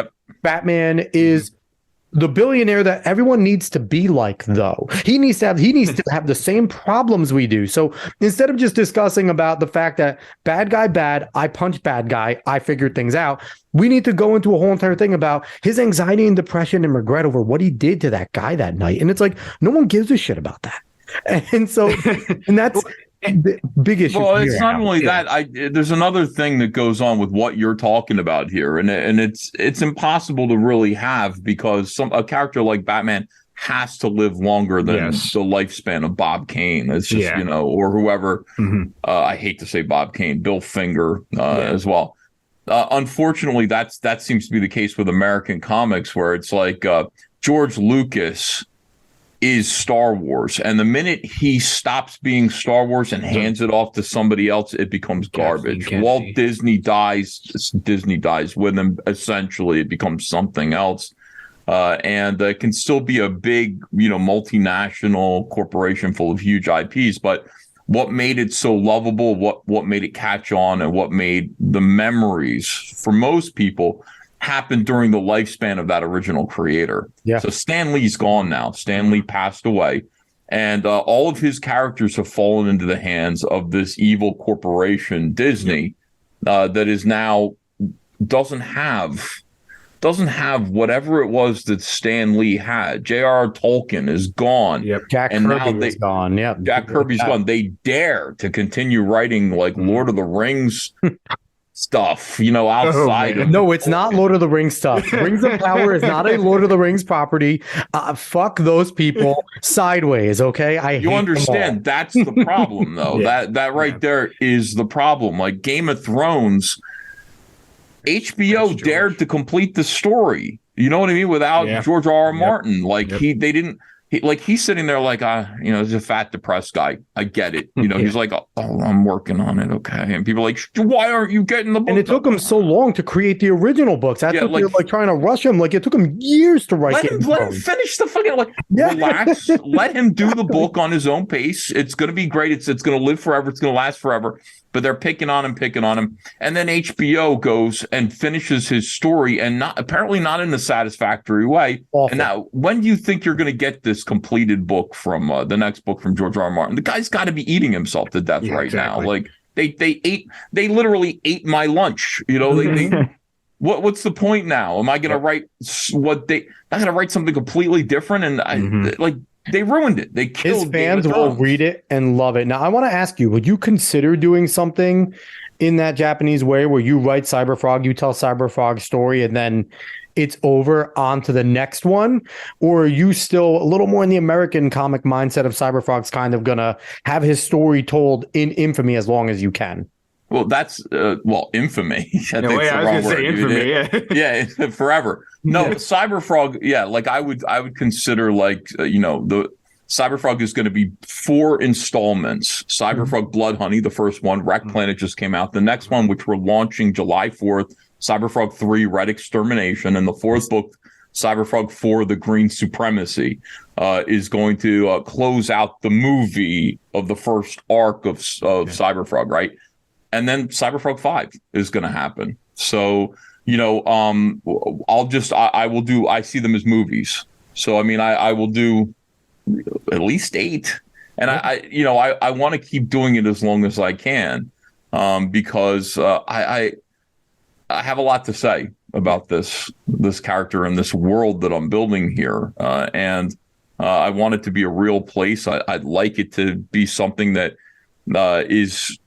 Batman is the billionaire that everyone needs to be like, though. He needs to have the same problems we do. So instead of just discussing about the fact that bad guy bad, I punch bad guy, I figured things out, we need to go into a whole entire thing about his anxiety and depression and regret over what he did to that guy that night. And it's like, no one gives a shit about that. And so, and that's the big issue. Well, it's not only that. There's another thing that goes on with what you're talking about here, and it's impossible to really have, because a character like Batman has to live longer than the lifespan of Bob Kane. It's just or whoever. I hate to say Bob Kane, Bill Finger as well. Unfortunately, that seems to be the case with American comics, where it's like George Lucas is Star Wars, and the minute he stops being Star Wars and hands it off to somebody else, it becomes garbage. Walt Disney dies, Disney dies with him. Essentially, it becomes something else, and it can still be a big, multinational corporation full of huge IPs. But what made it so lovable, what made it catch on, and what made the memories for most people happened during the lifespan of that original creator. So Stan Lee's gone now. Stan Lee passed away, and all of his characters have fallen into the hands of this evil corporation, Disney, that is now doesn't have whatever it was that Stan Lee had. J.R.R. Tolkien is gone. Jack Kirby is gone. Jack Kirby's gone. They dare to continue writing like Lord of the Rings stuff, outside of No, it's not Lord of the Rings stuff. Rings of Power is not a Lord of the Rings property. Fuck those people sideways, okay? You understand that's the problem, though. That right there is the problem. Like Game of Thrones, HBO dared to complete the story. You know what I mean? Without George R.R. Martin, he's sitting there like, he's a fat, depressed guy. I get it. He's like, oh, I'm working on it. Okay. And people are like, why aren't you getting the book? And it took him so long to create the original books. That's what they're like trying to rush him. Like it took him years to write. Let him finish the fucking relax. Let him do the book on his own pace. It's going to be great. It's going to live forever. It's going to last forever. But they're picking on him. And then HBO goes and finishes his story, and apparently not in a satisfactory way. Awful. And now, when do you think you're going to get this completed book from the next book from George R. R. Martin? The guy's got to be eating himself to death now. Like they literally ate my lunch. What's the point now? Am I going to write I'm going to write something completely different? And they ruined it. They killed his fans will read it and love it. Now, I want to ask you, would you consider doing something in that Japanese way where you write CyberFrog, you tell CyberFrog's story, and then it's over on to the next one? Or are you still a little more in the American comic mindset of CyberFrog's kind of going to have his story told in infamy as long as you can? Well, that's infamy. I was going to say infamy. Yeah, forever. No, CyberFrog. I would consider the CyberFrog is going to be 4 installments. CyberFrog Blood Honey, the first one. Wreck Planet just came out. The next one, which we're launching July 4th, CyberFrog 3, Red Extermination, and the fourth book, CyberFrog 4, The Green Supremacy, is going to close out the movie of the first arc of CyberFrog, right? And then CyberFrog 5 is going to happen. So, I see them as movies. So, I will do at least 8. And I want to keep doing it as long as I can, because I have a lot to say about this character and this world that I'm building here. And I want it to be a real place. I'd like it to be something that is...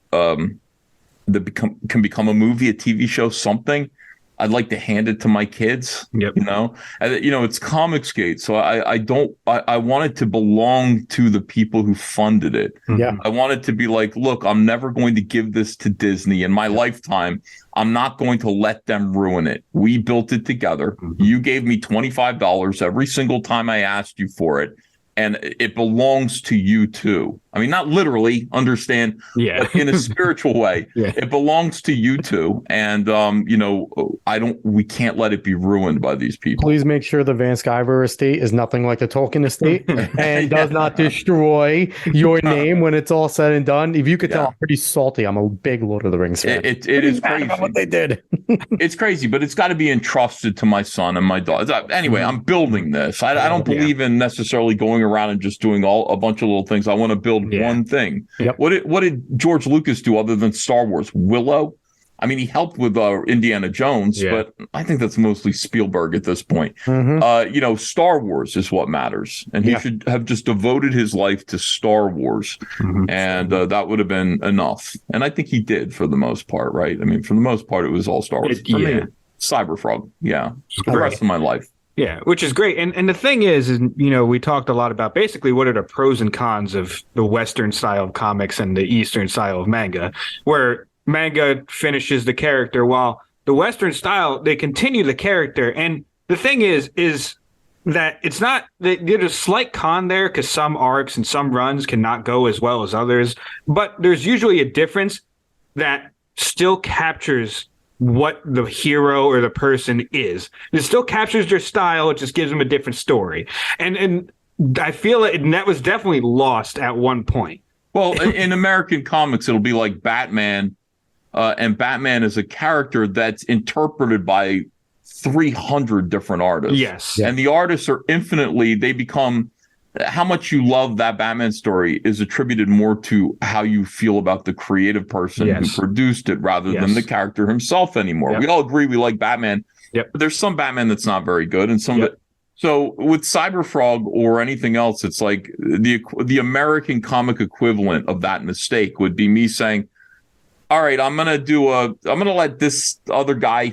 that can become a movie, a TV show, something. I'd like to hand it to my kids. Yep. It's Comicsgate, so I want it to belong to the people who funded it. Yeah. I want it to be like, look, I'm never going to give this to Disney in my lifetime. I'm not going to let them ruin it. We built it together. Mm-hmm. You gave me $25 every single time I asked you for it. And it belongs to you too. I mean, not literally, understand, but in a spiritual way. It belongs to you too. And, we can't let it be ruined by these people. Please make sure the Van Sciver estate is nothing like the Tolkien estate and does not destroy your name when it's all said and done. If you could tell, I'm pretty salty. I'm a big Lord of the Rings fan. It is crazy what they did. It's crazy, but it's got to be entrusted to my son and my daughter. Anyway, I'm building this. I don't believe in necessarily going around and just doing a bunch of little things. I want to build one thing. Yep. What did George Lucas do other than Star Wars? Willow? I mean, he helped with Indiana Jones, but I think that's mostly Spielberg at this point. Mm-hmm. Star Wars is what matters, and he should have just devoted his life to Star Wars, and that would have been enough. And I think he did for the most part, right? I mean, for the most part, it was all Star Wars. For me, CyberFrog, the rest of my life. Yeah, which is great. And the thing is, we talked a lot about basically what are the pros and cons of the Western style of comics and the Eastern style of manga, where manga finishes the character while the Western style, they continue the character. And the thing is that it's not, there's a slight con there because some arcs and some runs cannot go as well as others, but there's usually a difference that still captures what the hero or the person is. It still captures their style. It just gives them a different story. And I feel that was definitely lost at one point. Well, in American comics, it'll be like Batman, and Batman is a character that's interpreted by 300 different artists. Yes. And the artists are they become, how much you love that Batman story is attributed more to how you feel about the creative person who produced it rather than the character himself anymore. Yep. We all agree we like Batman, but there's some Batman that's not very good, and some of it. So with CyberFrog or anything else, it's like the American comic equivalent of that mistake would be me saying, All right, I'm gonna let this other guy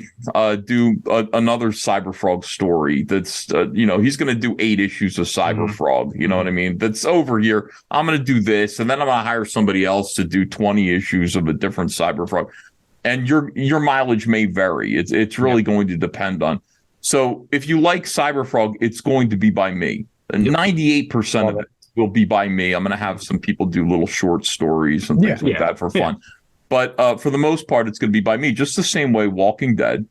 do another CyberFrog story. That's he's gonna do 8 issues of CyberFrog. You know what I mean? That's over here. I'm gonna do this, and then I'm gonna hire somebody else to do 20 issues of a different CyberFrog. And your mileage may vary. It's really going to depend on. So if you like CyberFrog, it's going to be by me. 98% of it will be by me. I'm going to have some people do little short stories and things like that for fun. But for the most part, it's going to be by me, just the same way Walking Dead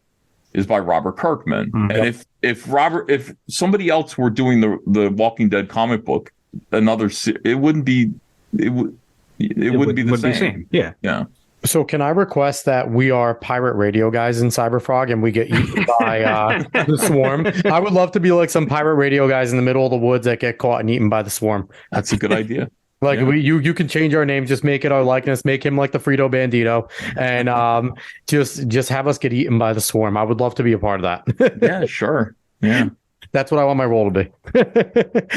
is by Robert Kirkman. And if somebody else were doing the Walking Dead comic book, it wouldn't be the same. Yeah. So can I request that we are pirate radio guys in CyberFrog and we get eaten by the swarm? I would love to be like some pirate radio guys in the middle of the woods that get caught and eaten by the swarm. That's a good idea. Like you can change our name, just make it our likeness, make him like the Frito Bandito, and just have us get eaten by the swarm. I would love to be a part of that. Yeah, sure. Yeah. That's what I want my role to be.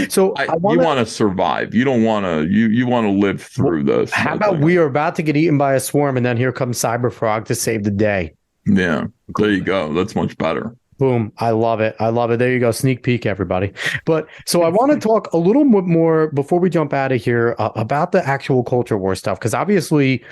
So you want to survive. You don't want to. You want to live through this. How about we are about to get eaten by a swarm, and then here comes CyberFrog to save the day. Yeah, there you go. That's much better. Boom! I love it. I love it. There you go. Sneak peek, everybody. But so I want to talk a little bit more before we jump out of here about the actual culture war stuff, because obviously,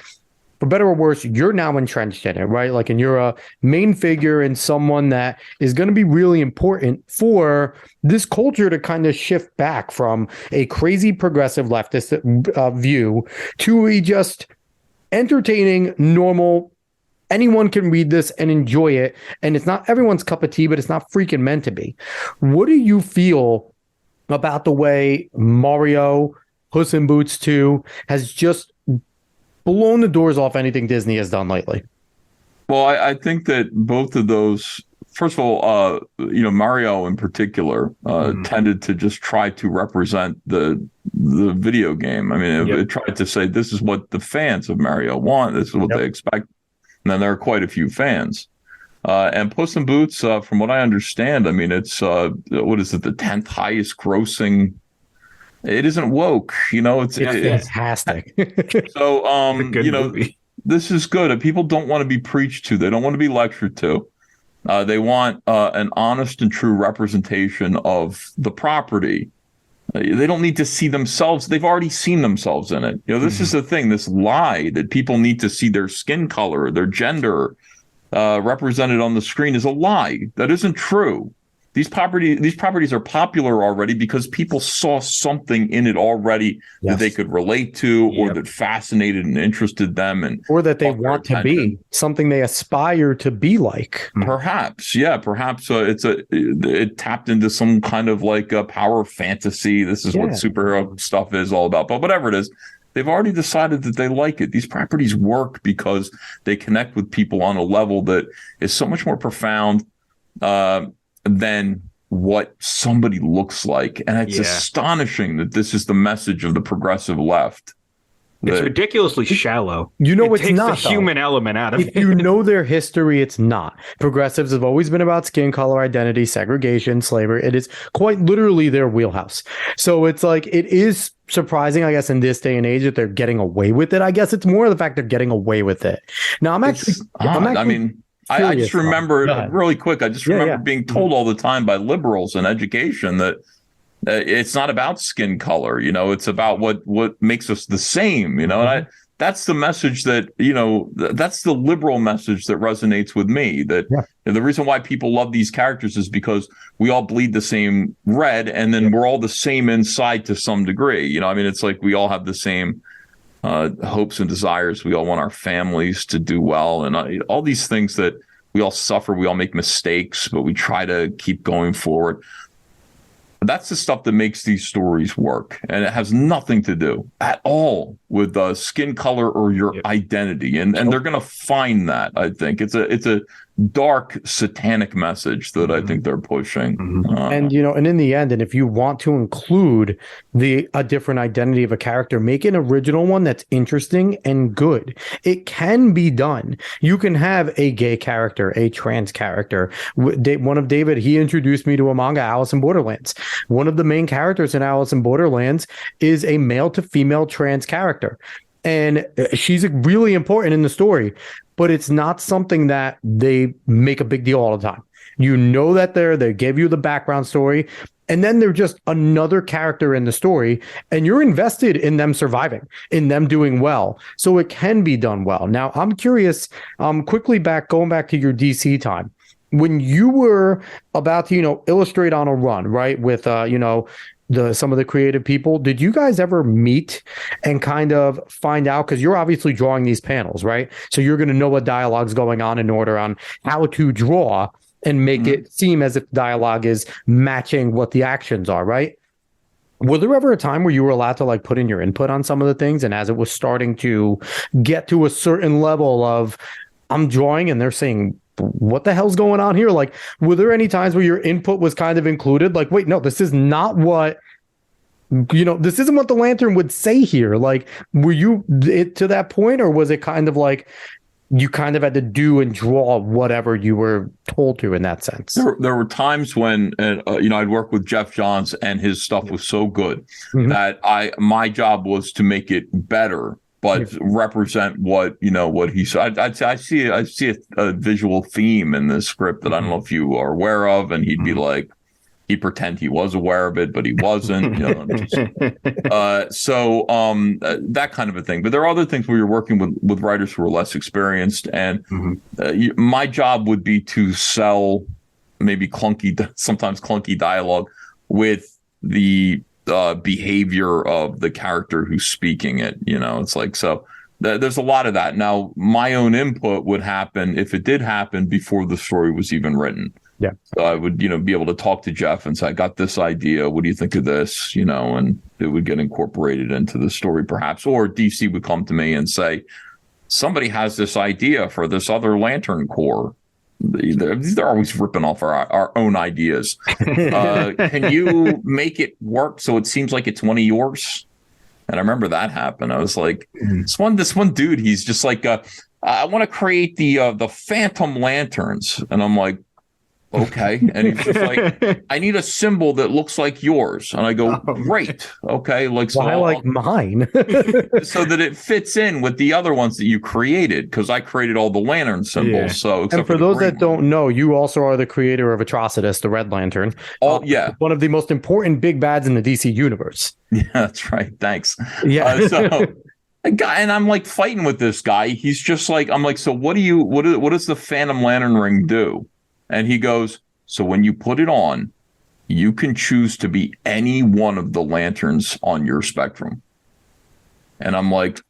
for better or worse, you're now entrenched in it, right? Like, and you're a main figure and someone that is going to be really important for this culture to kind of shift back from a crazy progressive leftist view to a just entertaining, normal, anyone can read this and enjoy it. And it's not everyone's cup of tea, but it's not freaking meant to be. What do you feel about the way Mario, Puss in Boots 2 has just blown the doors off anything Disney has done lately? Well, I think that both of those, first of all, Mario in particular tended to just try to represent the video game. I mean, it tried to say, this is what the fans of Mario want. This is what they expect. And then there are quite a few fans. And Puss in Boots, from what I understand, I mean, it's, what is it, the 10th highest grossing. It isn't woke, it's fantastic. So, movie. This is good. People don't want to be preached to. They don't want to be lectured to. They want an honest and true representation of the property. They don't need to see themselves. They've already seen themselves in it. This is the thing, this lie that people need to see their skin color, their gender represented on the screen is a lie. That isn't true. These properties are popular already because people saw something in it already that they could relate to, or that fascinated and interested them, or that they want to be something they aspire to be like. Perhaps it tapped into some kind of like a power fantasy. This is what superhero stuff is all about. But whatever it is, they've already decided that they like it. These properties work because they connect with people on a level that is so much more profound than what somebody looks like. And it's astonishing that this is the message of the progressive left. It's ridiculously shallow. It takes not the human element out of it. If you know their history, it's not. Progressives have always been about skin color, identity, segregation, slavery. It is quite literally their wheelhouse. So it's like, it is surprising, I guess, in this day and age that they're getting away with it. I guess it's more of the fact they're getting away with it. Now, I just remember really quick. I just remember being told all the time by liberals in education that it's not about skin color. It's about what makes us the same. And that's the message that that's the liberal message that resonates with me. That the reason why people love these characters is because we all bleed the same red, and then we're all the same inside to some degree. It's like we all have the same hopes and desires. We all want our families to do well, and all these things that we all suffer. We all make mistakes, but we try to keep going forward. That's the stuff that makes these stories work, and it has nothing to do at all with skin color or your identity. And they're going to find that. I think it's a dark satanic message that I think they're pushing. And in the end, and if you want to include a different identity of a character, make an original one that's interesting and good. It can be done. You can have a gay character, a trans character. One of David, he introduced me to a manga, Alice in Borderlands. One of the main characters in Alice in Borderlands is a male to female trans character. and she's really important in the story, but it's not something that they make a big deal all the time. You know that they give you the background story, and then they're just another character in the story, and you're invested in them surviving, in them doing well. So it can be done well. Now, I'm curious, quickly going back to your DC time, when you were about to, illustrate on a run, right, with, some of the creative people, did you guys ever meet and kind of find out, because you're obviously drawing these panels, right? So you're going to know what dialogue's going on in order on how to draw and make it seem as if dialogue is matching what the actions are, right? Was there ever a time where you were allowed to put in your input on some of the things, and as it was starting to get to a certain level of I'm drawing and they're saying, what the hell's going on here? Were there any times where your input was kind of included? Wait, no, this is not what, this isn't what the Lantern would say here. Were you to that point, or was it kind of you kind of had to do and draw whatever you were told to in that sense? There were times when, I'd work with Jeff Johns and his stuff was so good that my job was to make it better, but represent what he said. I see a visual theme in this script that I don't know if you are aware of, and he'd be like, he'd pretend he was aware of it, but he wasn't. That kind of a thing. But there are other things where you're working with writers who are less experienced, and my job would be to sell maybe sometimes clunky dialogue with the behavior of the character who's speaking it. It's so there's a lot of that. Now, my own input would happen if it did happen before the story was even written. Yeah. So I would, be able to talk to Jeff and say, I got this idea. What do you think of this? And it would get incorporated into the story perhaps. Or DC would come to me and say, somebody has this idea for this other Lantern Corps. They're always ripping off our own ideas. Can you make it work so it seems like it's one of yours? And I remember that happened. I was like, this one dude, he's just like, I want to create the Phantom Lanterns. And I'm like, okay. And he's just like, I need a symbol that looks like yours. And I go, great. Okay. So I like mine. So that it fits in with the other ones that you created, because I created all the lantern symbols. Yeah. So, and for those that don't know, you also are the creator of Atrocitus, the Red Lantern. Yeah. One of the most important big bads in the DC universe. Yeah, that's right. Thanks. Yeah. And I'm fighting with this guy. He's just I'm like, so what does the Phantom Lantern ring do? And he goes, so when you put it on, you can choose to be any one of the lanterns on your spectrum. And I'm like,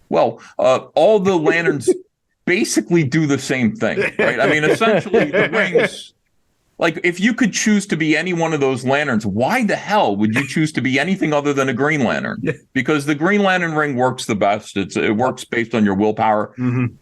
well, all the lanterns basically do the same thing, right? I mean, essentially the rings, if you could choose to be any one of those lanterns, why the hell would you choose to be anything other than a Green Lantern? Because the Green Lantern ring works the best. It works based on your willpower.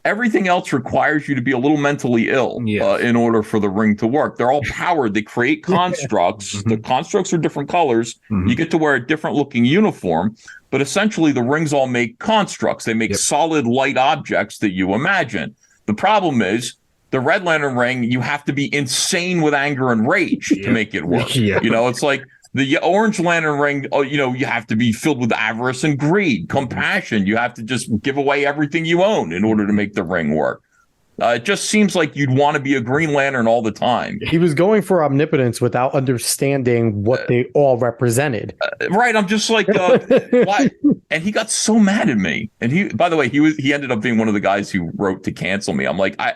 Everything else requires you to be a little mentally ill in order for the ring to work. They're all powered. They create constructs. The constructs are different colors. You get to wear a different looking uniform. But essentially, the rings all make constructs. They make solid light objects that you imagine. The problem is, the Red Lantern ring, you have to be insane with anger and rage to make it work. It's like the Orange Lantern ring, you have to be filled with avarice and greed, compassion. You have to just give away everything you own in order to make the ring work. It just seems like you'd want to be a Green Lantern all the time. He was going for omnipotence without understanding what they all represented. Right. I'm just like, why? And he got so mad at me. And by the way, he ended up being one of the guys who wrote to cancel me. I'm like, I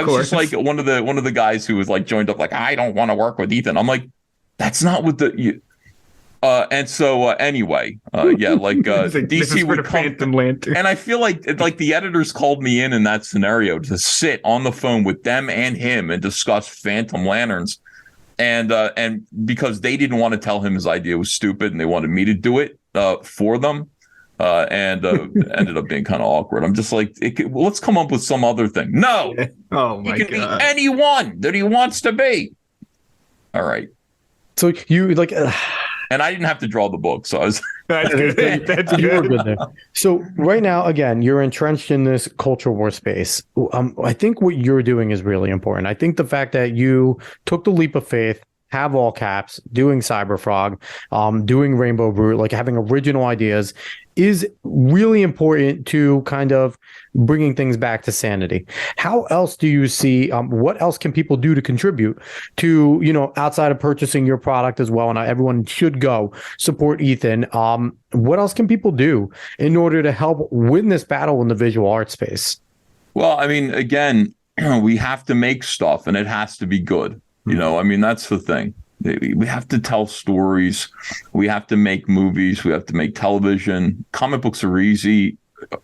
was just like one of the guys who was joined up, I don't want to work with Ethan. I'm like, that's not what anyway, DC would come, Lantern. And I feel like the editors called me in that scenario to sit on the phone with them and him and discuss Phantom Lanterns, and because they didn't want to tell him his idea was stupid and they wanted me to do it for them, and ended up being kind of awkward. I'm just like, let's come up with some other thing. No, he can be anyone that he wants to be. All right. So you and I didn't have to draw the book, so I was. That's good. You were good there. So right now, again, you're entrenched in this culture war space. I think what you're doing is really important. I think the fact that you took the leap of faith have all caps, doing CyberFrog, doing Rainbow Brute, like having original ideas is really important to kind of bringing things back to sanity. How else do you see, what else can people do to contribute to, outside of purchasing your product as well? And everyone should go support Ethan. What else can people do in order to help win this battle in the visual art space? Well, I mean, again, we have to make stuff and it has to be good. I mean, that's the thing. We have to tell stories. We have to make movies. We have to make television. Comic books are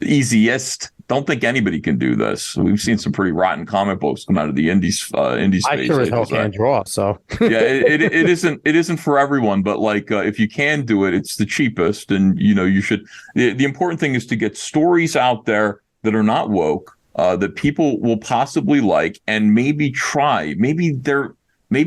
easiest. Don't think anybody can do this. We've seen some pretty rotten comic books come out of the indie space. I sure as hell can't draw, so yeah, it isn't for everyone. But like, if you can do it, it's the cheapest, and you should. The important thing is to get stories out there that are not woke, that people will possibly like, and maybe try. Maybe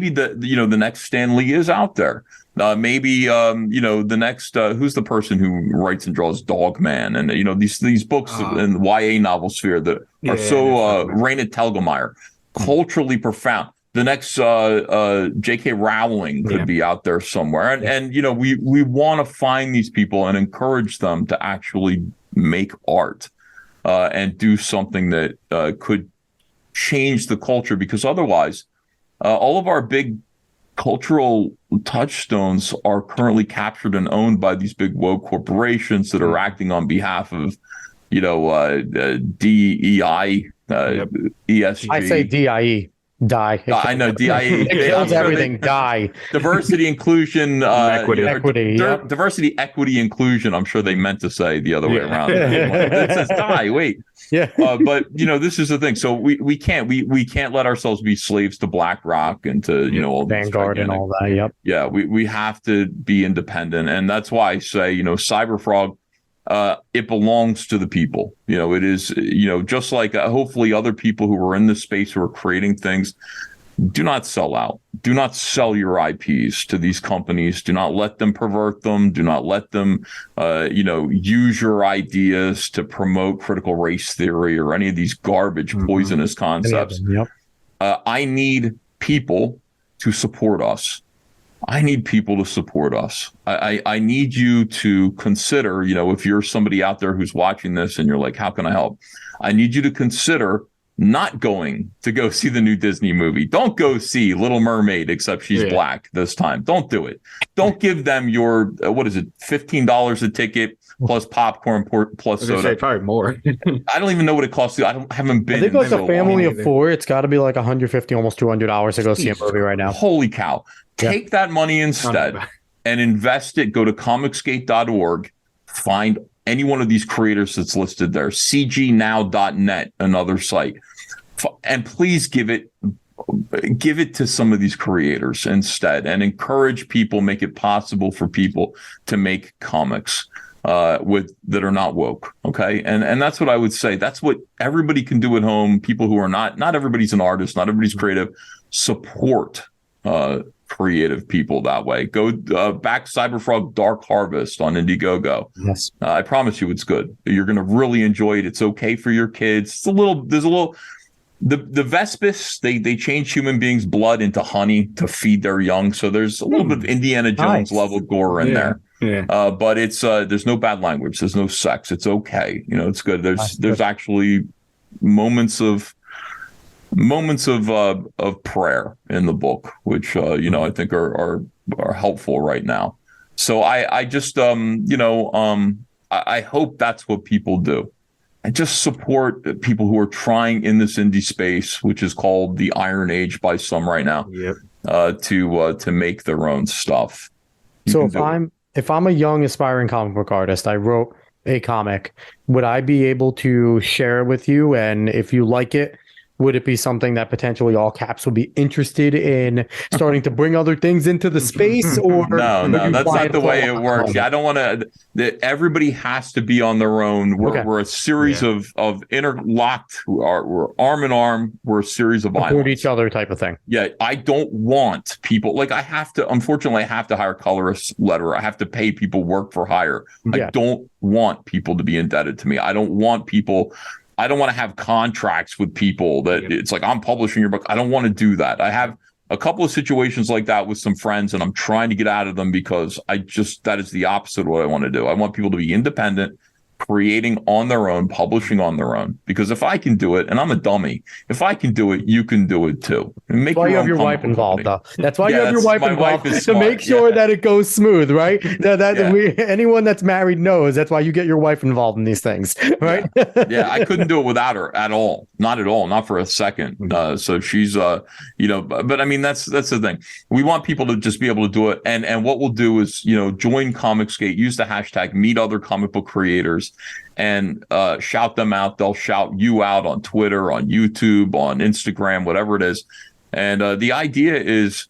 the next Stan Lee is out there. Maybe the next who's the person who writes and draws Dog Man, and these books in the YA novel sphere that are so Raina Telgemeier, culturally profound. The next J.K. Rowling could be out there somewhere, and we want to find these people and encourage them to actually make art and do something that could change the culture, because otherwise. All of our big cultural touchstones are currently captured and owned by these big woke corporations that are acting on behalf of, DEI, ESG. I say DIE. Die. I know DIE. It kills everything. Die. Diversity, inclusion, equity. Diversity, equity, inclusion. I'm sure they meant to say the other way around. It says die. Wait. Yeah. But this is the thing. So we can't let ourselves be slaves to BlackRock and to all Vanguard and all that. Yep. Yeah. We have to be independent, and that's why I say CyberFrog. It belongs to the people. It is, just like hopefully other people who are in this space who are creating things. Do not sell out. Do not sell your IPs to these companies. Do not let them pervert them. Do not let them, use your ideas to promote critical race theory or any of these garbage, poisonous concepts. Yep. I need people to support us. I need people to support us. I need you to consider, if you're somebody out there who's watching this and you're like, how can I help? I need you to consider not going to go see the new Disney movie. Don't go see Little Mermaid, except she's black this time. Don't do it. Don't give them your, $15 a ticket plus popcorn plus soda. Say probably more. I don't even know what it costs. Haven't been. I think like a family of four, it's got to be like $150, almost $200 to go see a movie right now. Holy cow. Take that money instead and invest it. Go to comicsgate.org, find any one of these creators that's listed there, cgnow.net, another site, and please give it to some of these creators instead, and encourage people, make it possible for people to make comics that are not woke. Okay. And that's what I would say. That's what everybody can do at home. People who are not everybody's an artist, not everybody's creative. Support creative people that way. Go back CyberFrog Dark Harvest on Indiegogo. Yes. I promise you it's good. You're going to really enjoy it. It's okay for your kids. The Vespis, they change human beings' blood into honey to feed their young. So there's a little bit of Indiana Jones level gore in there. Yeah. But it's there's no bad language. There's no sex. It's okay. It's good. There's actually moments of prayer in the book, which I think are helpful right now. So I just I hope that's what people do. And just support people who are trying in this indie space, which is called the Iron Age by some right now. Yep. To make their own stuff. So if I'm a young aspiring comic book artist, I wrote a comic, would I be able to share it with you? And if you like it, would it be something that potentially all caps would be interested in starting to bring other things into the space? Or no, that's not the way it works. I don't want to. Everybody has to be on their own. We're a series of interlocked. We're arm in arm. We're a series of support each other type of thing. Yeah, I don't want people like I have to. Unfortunately, I have to hire colorists, letterer. I have to pay people work for hire. I don't want people to be indebted to me. I don't want people. I don't want to have contracts with people that it's like, I'm publishing your book. I don't want to do that. I have a couple of situations like that with some friends, and I'm trying to get out of them because that is the opposite of what I want to do. I want people to be independent, creating on their own, publishing on their own. Because if I can do it, and I'm a dummy, if I can do it, you can do it too. And That's why you have your wife involved, though. That's why you have your wife involved to make sure that it goes smooth, right? Anyone that's married knows that's why you get your wife involved in these things, right? Yeah, I couldn't do it without her at all. Not at all. Not for a second. So she's, but I mean, that's the thing. We want people to just be able to do it. And what we'll do is, join Comicsgate, use the hashtag, meet other comic book creators, and shout them out. They'll shout you out on Twitter, on YouTube, on Instagram, whatever it is. And the idea is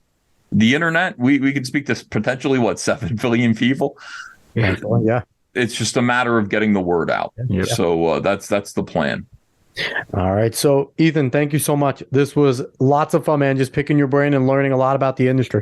the internet, we can speak to potentially 7 billion people. Yeah. It's just a matter of getting the word out. Yeah. So that's the plan. All right. So Ethan, thank you so much. This was lots of fun, man. Just picking your brain and learning a lot about the industry.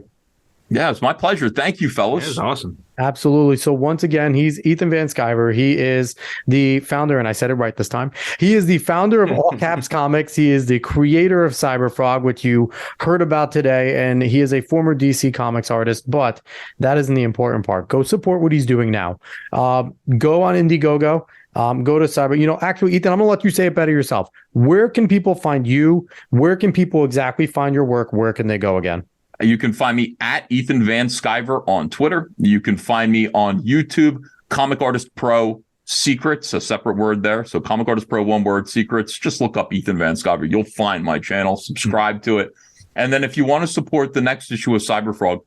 Yeah, it's my pleasure. Thank you, fellas. It was awesome. Absolutely. So once again, he's Ethan Van Sciver. He is the founder, and I said it right this time. He is the founder of All Caps Comics. He is the creator of CyberFrog, which you heard about today, and he is a former DC Comics artist, but that isn't the important part. Go support what he's doing now. Go on Indiegogo. Go to Cyber. Actually, Ethan, I'm going to let you say it better yourself. Where can people find you? Where can people exactly find your work? Where can they go again? You can find me at Ethan Van Sciver on Twitter. You can find me on YouTube, Comic Artist Pro Secrets, a separate word there. So Comic Artist Pro, one word, Secrets. Just look up Ethan Van Sciver. You'll find my channel. Subscribe to it. And then if you want to support the next issue of CyberFrog,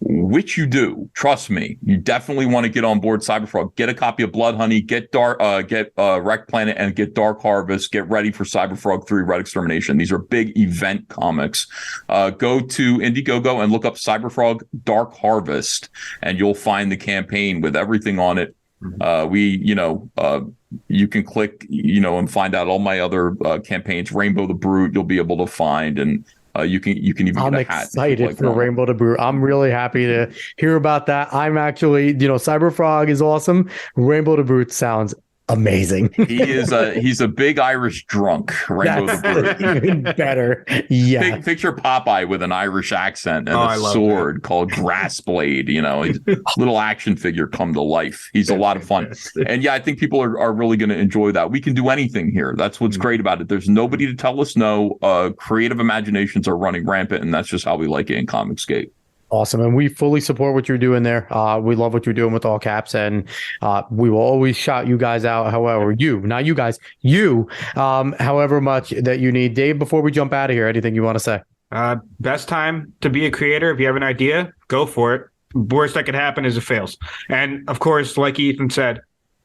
which you do, trust me, you definitely want to get on board CyberFrog. Get a copy of Blood Honey, get Wreck Planet, and get Dark Harvest. Get ready for CyberFrog 3 Red Extermination. These are big event comics. Go to Indiegogo and look up CyberFrog Dark Harvest, and you'll find the campaign with everything on it. You can click, and find out all my other campaigns. Rainbow the Brute, you'll be able to find, and you can even I'm get a hat. excited for Rainbow the Brute. I'm really happy to hear about that. I'm actually, CyberFrog is awesome. Rainbow the Brute sounds amazing. He's a big Irish drunk. Rainbow the Brute. Even better. Yeah. Picture Popeye with an Irish accent and a sword called Grassblade. Little action figure come to life. He's a lot of fun. And I think people are really going to enjoy that. We can do anything here. That's what's great about it. There's nobody to tell us no. Creative imaginations are running rampant, and that's just how we like it in Comicsgate. Awesome. And we fully support what you're doing there. We love what you're doing with All Caps, and we will always shout you guys out. However, however much that you need. Dave, before we jump out of here, anything you want to say? Best time to be a creator. If you have an idea, go for it. Worst that could happen is it fails. And of course, like Ethan said,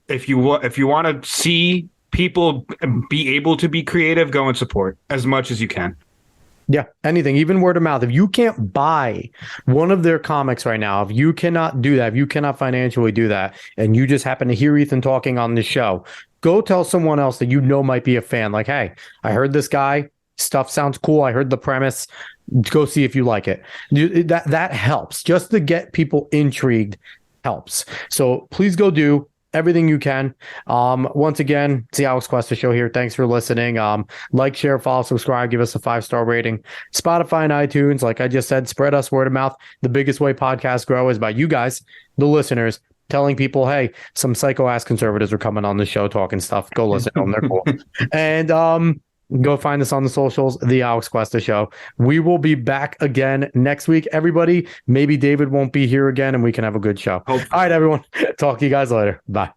if you want to see people be able to be creative, go and support as much as you can. Yeah, anything, even word of mouth. If you can't buy one of their comics right now, if you cannot do that, if you cannot financially do that, and you just happen to hear Ethan talking on the show, go tell someone else that might be a fan. Like, hey, I heard this guy, stuff sounds cool. I heard the premise. Go see if you like it. That helps. Just to get people intrigued helps. So please go do everything you can. Once again, it's the Alex Cuesta Show here. Thanks for listening. Like, share, follow, subscribe, give us a 5-star rating. Spotify and iTunes, like I just said, spread us word of mouth. The biggest way podcasts grow is by you guys, the listeners, telling people, hey, some psycho-ass conservatives are coming on the show talking stuff. Go listen to them. They're cool. And go find us on the socials, the Alex Cuesta Show. We will be back again next week. Everybody, maybe David won't be here again and we can have a good show. All right, everyone. Talk to you guys later. Bye.